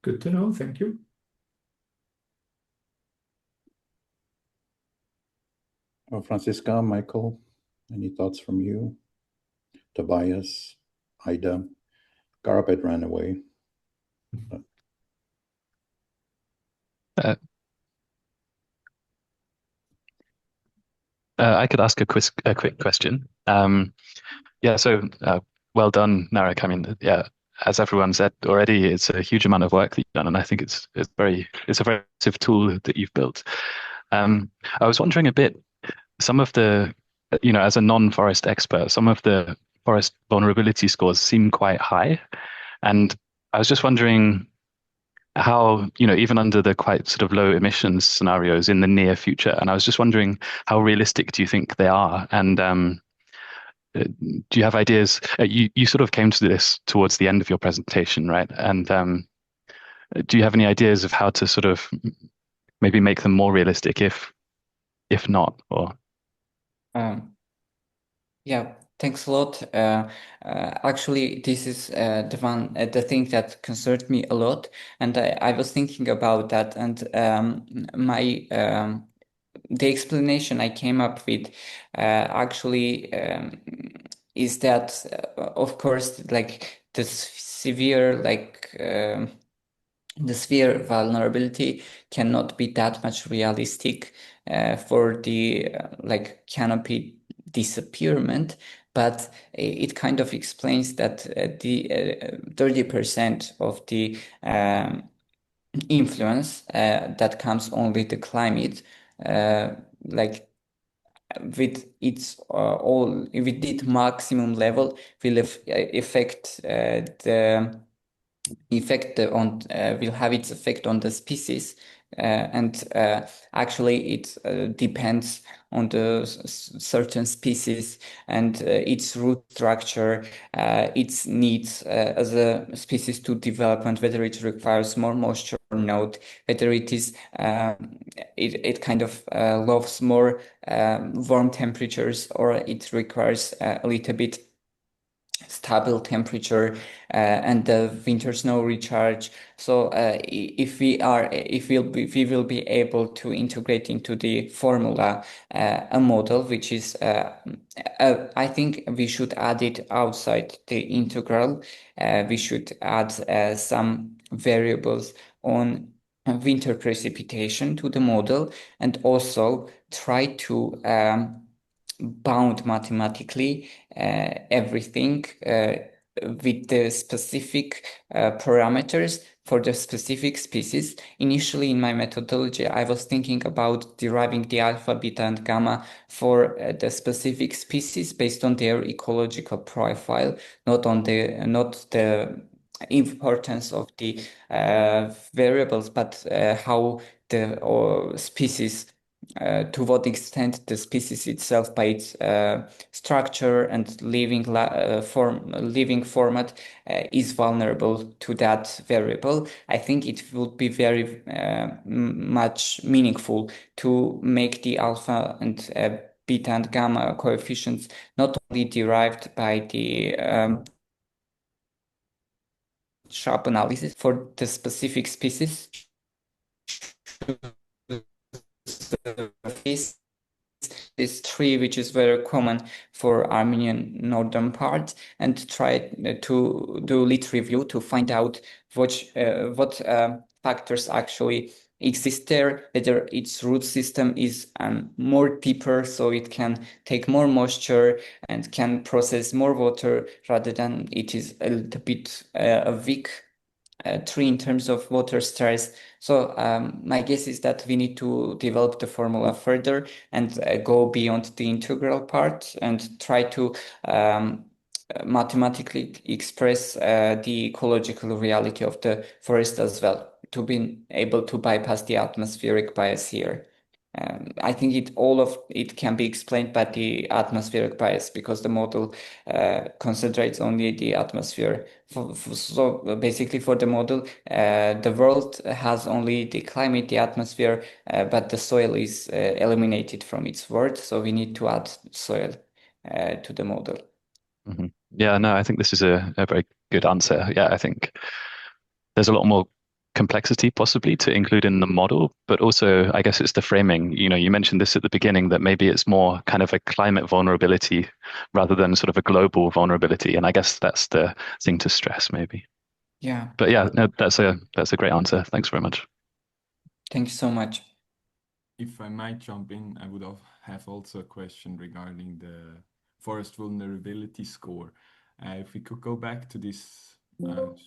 Good to know. Thank you. Francisca, Michael, any thoughts from you? Tobias, Ida, Garabet ran away. I could ask a quick question. So well done, Narek. I mean, yeah, as everyone said already, it's a huge amount of work that you've done, and I think it's a very impressive tool that you've built. I was wondering a bit, some of the, as a non-forest expert, some of the forest vulnerability scores seem quite high, and I was just wondering how, even under the quite sort of low emissions scenarios in the near future, and I was just wondering how realistic do you think they are? And do you have ideas? You sort of came to this towards the end of your presentation, right? And do you have any ideas of how to sort of maybe make them more realistic, if not, or? Yeah, thanks a lot. Actually, this is the thing that concerned me a lot, and I was thinking about that, and the explanation I came up with actually is that, of course, like the severe vulnerability cannot be that much realistic for the canopy disappearance, but it kind of explains that the 30% of the influence that comes only the climate, with its with its maximum level will affect will have its effect on the species, and actually it depends on the certain species and its root structure, its needs as a species to development, whether it requires more moisture or not, whether it is it kind of loves more warm temperatures, or it requires a little bit stable temperature and the winter snow recharge. So if we will be able to integrate into the formula a model which is I think we should add it outside the integral. We should add some variables on winter precipitation to the model, and also try to bound mathematically everything with the specific parameters for the specific species. Initially, in my methodology, I was thinking about deriving the alpha, beta, and gamma for the specific species based on their ecological profile, not the importance of the variables, but how the species, to what extent the species itself, by its structure and living format, is vulnerable to that variable. I think it would be very much meaningful to make the alpha and beta and gamma coefficients not only derived by the sharp analysis for the specific species, this tree, which is very common for Armenian northern part, and try to do lit review to find out what factors actually exists there, whether its root system is more deeper, so it can take more moisture and can process more water, rather than it is a little bit a weak tree in terms of water stress. So my guess is that we need to develop the formula further and go beyond the integral part and try to mathematically express the ecological reality of the forest as well, to be able to bypass the atmospheric bias here. I think all of it can be explained by the atmospheric bias, because the model concentrates only the atmosphere. So basically, for the model, the world has only the climate, the atmosphere, but the soil is eliminated from its world. So we need to add soil to the model. Mm-hmm. Yeah, no, I think this is a very good answer. Yeah, I think there's a lot more complexity possibly to include in the model, but also I guess it's the framing. You mentioned this at the beginning, that maybe it's more kind of a climate vulnerability rather than sort of a global vulnerability. And I guess that's the thing to stress maybe. Yeah. But yeah, no, that's a great answer. Thanks very much. Thank you so much. If I might jump in, I would have also a question regarding the forest vulnerability score. If we could go back to this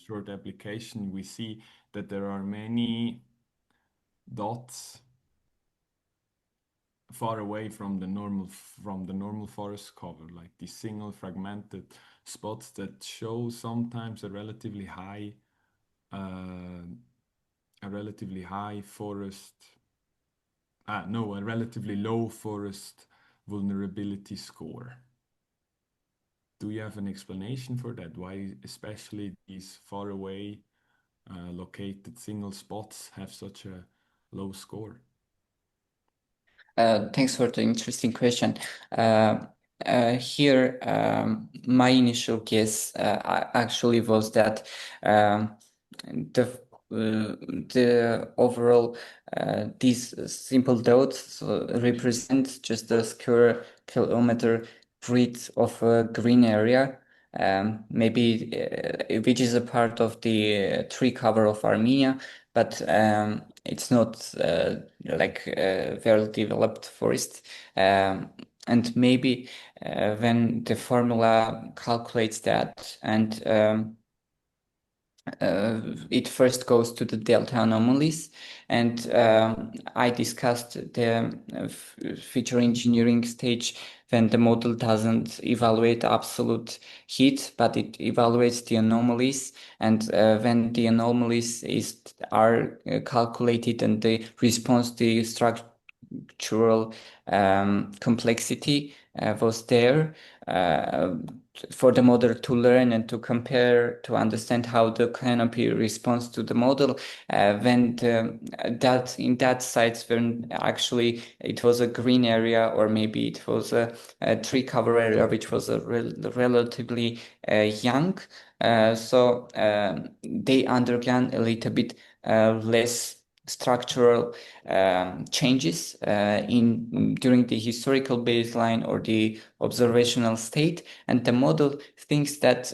short application, we see that there are many dots far away from the normal forest cover, like these single fragmented spots that show sometimes a relatively high forest. No, a relatively low forest vulnerability score. Do you have an explanation for that? Why especially these far away located single spots have such a low score? Thanks for the interesting question. Here, my initial guess actually was that the overall these simple dots represent just a square kilometer width of a green area, maybe which is a part of the tree cover of Armenia, but it's not like a well-developed forest. And maybe when the formula calculates that, and it first goes to the delta anomalies, and I discussed the feature engineering stage when the model doesn't evaluate absolute heat, but it evaluates the anomalies, and when the anomalies are calculated and they response to structural complexity was there, for the model to learn and to compare, to understand how the canopy responds to the model. When in that site, when actually it was a green area, or maybe it was a tree cover area, which was relatively young, so they undergone a little bit less structural changes during the historical baseline or the observational state, and the model thinks that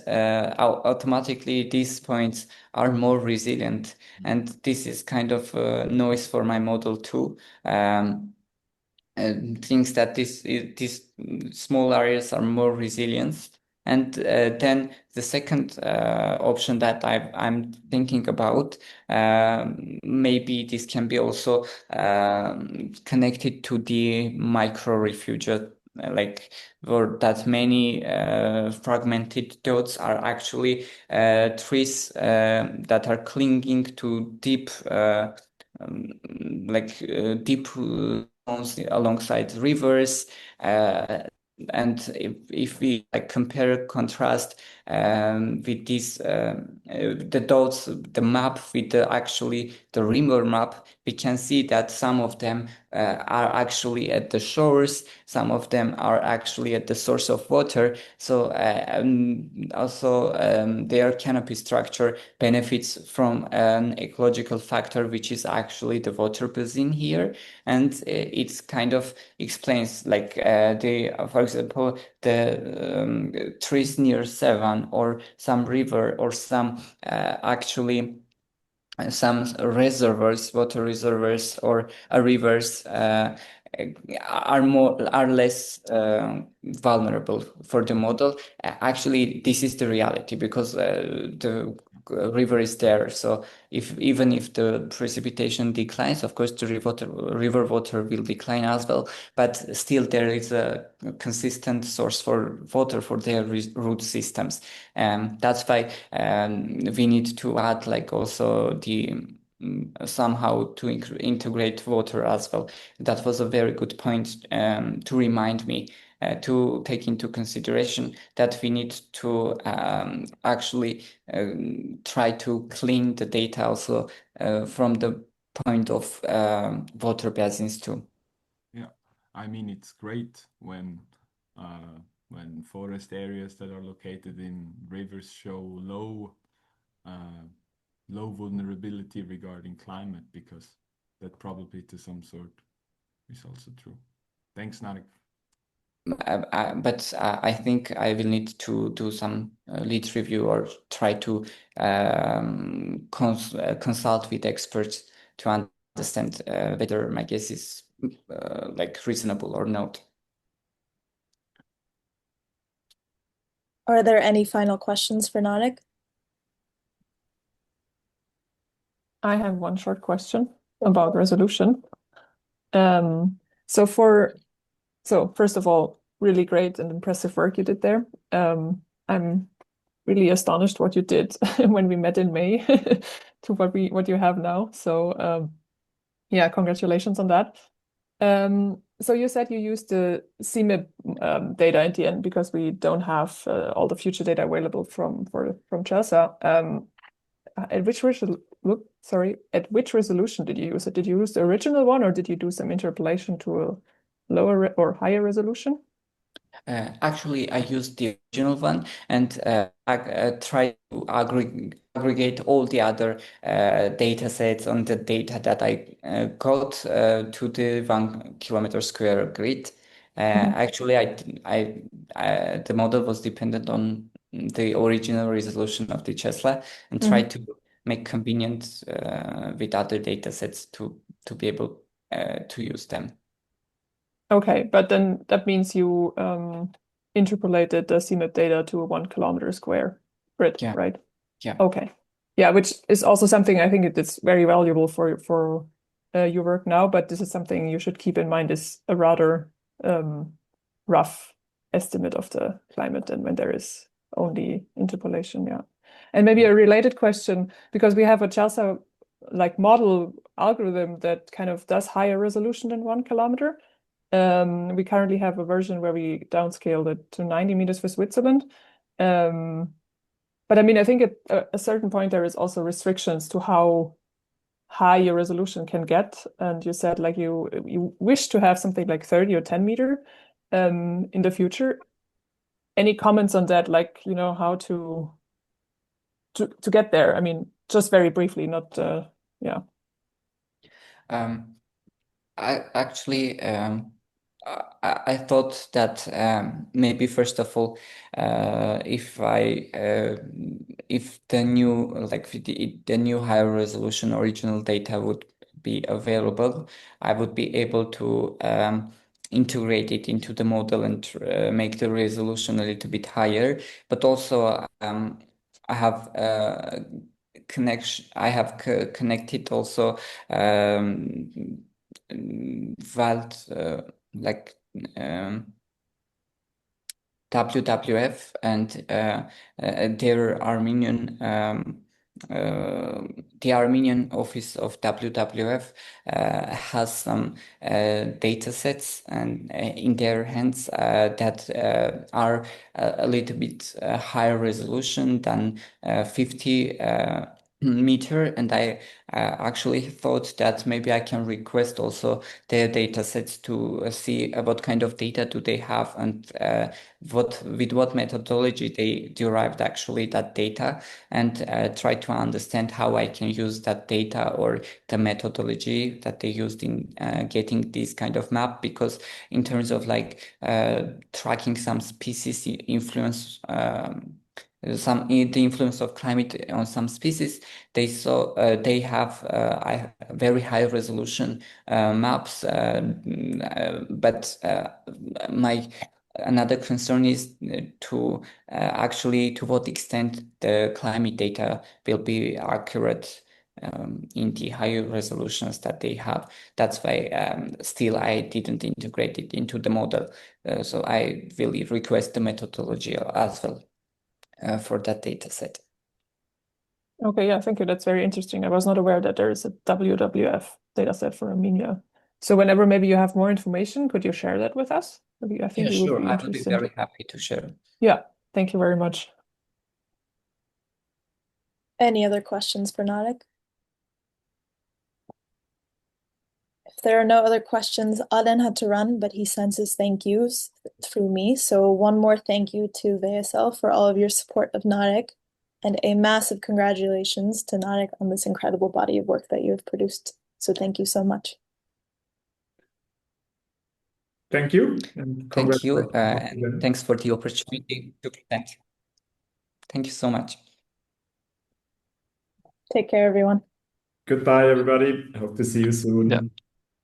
automatically these points are more resilient, and this is kind of noise for my model too. Thinks that these small areas are more resilient. And then the second option that I'm thinking about, maybe this can be also connected to the micro refugia, like where that many fragmented dots are actually trees that are clinging to deep deep alongside rivers, and if we compare contrast with these the dots, the map with actually the river map, we can see that some of them are actually at the shores, some of them are actually at the source of water. So also their canopy structure benefits from an ecological factor, which is actually the water basin here, and it's kind of explains for example, the trees near Sevan or some river or some actually some reservoirs, water reservoirs or rivers are less vulnerable for the model. Actually, this is the reality because the river is there. So even if the precipitation declines, of course the river water will decline as well. But still, there is a consistent source for water for their root systems, and that's why we need to add like also the somehow to integrate water as well. That was a very good point to remind me to take into consideration that we need to actually try to clean the data also from the point of water basins too. Yeah, I mean, it's great when forest areas that are located in rivers show low vulnerability regarding climate, because that probably to some sort is also true. Thanks, Narek. But I think I will need to do some lead review or try to consult with experts to understand whether my guess is like reasonable or not. Are there any final questions for Narek? I have one short question about resolution. So first of all, really great and impressive work you did there. I'm really astonished what you did when we met in May to what you have now. So yeah, congratulations on that. So you said you used the CMIP data in the end because we don't have all the future data available from Chelsea. At which resolution did you use it? Did you use the original one, or did you do some interpolation to a lower or higher resolution? Actually, I used the original one and I tried to aggregate all the other data sets on the data that I got to the 1 kilometer square grid. Actually, the model was dependent on the original resolution of the Tesla and tried to make convenient with other data sets to be able to use them. Okay, but then that means you interpolated the CMIP data to a 1 kilometer square grid, Yeah. right? Yeah. Okay. Yeah, which is also something I think it's very valuable for your work now, but this is something you should keep in mind is a rather rough estimate of the climate and when there is only interpolation, yeah. And maybe a related question, because we have a Chelsea like model algorithm that kind of does higher resolution than 1 kilometer. We currently have a version where we downscaled it to 90 meters for Switzerland. But I mean, I think at a certain point, there is also restrictions to how high your resolution can get. And you said like you wish to have something like 30 or 10 meter in the future. Any comments on that? Like, you know, how to get there? I mean, just very briefly, not, yeah. I thought that maybe first of all, if the new higher resolution original data would be available, I would be able to integrate it into the model and make the resolution a little bit higher. But also, I have connected also WWF and their Armenian the Armenian office of WWF has some data sets and in their hands that are a little bit higher resolution than 50 meter, and I actually thought that maybe I can request also their data sets to see what kind of data do they have and with what methodology they derived actually that data, and try to understand how I can use that data or the methodology that they used in getting this kind of map, because in terms of like tracking some species influence the influence of climate on some species. They have very high resolution maps, but another concern is to actually to what extent the climate data will be accurate in the higher resolutions that they have. That's why still I didn't integrate it into the model. So I really request the methodology as well for that data set. Okay, yeah, thank you. That's very interesting. I was not aware that there is a WWF dataset for Armenia. So whenever maybe you have more information, could you share that with us? Maybe I think Yeah, we would sure. be I would be interested. very happy to share. Yeah, thank you very much. Any other questions for Narek? If there are no other questions, Aden had to run, but he sends his thank yous through me. So one more thank you to VSL for all of your support of Narek, and a massive congratulations to Narek on this incredible body of work that you have produced. So thank you so much. Thank you. Thank you. And thanks for the opportunity to present. Thank you so much. Take care, everyone. Goodbye, everybody. Hope to see you soon. Yeah.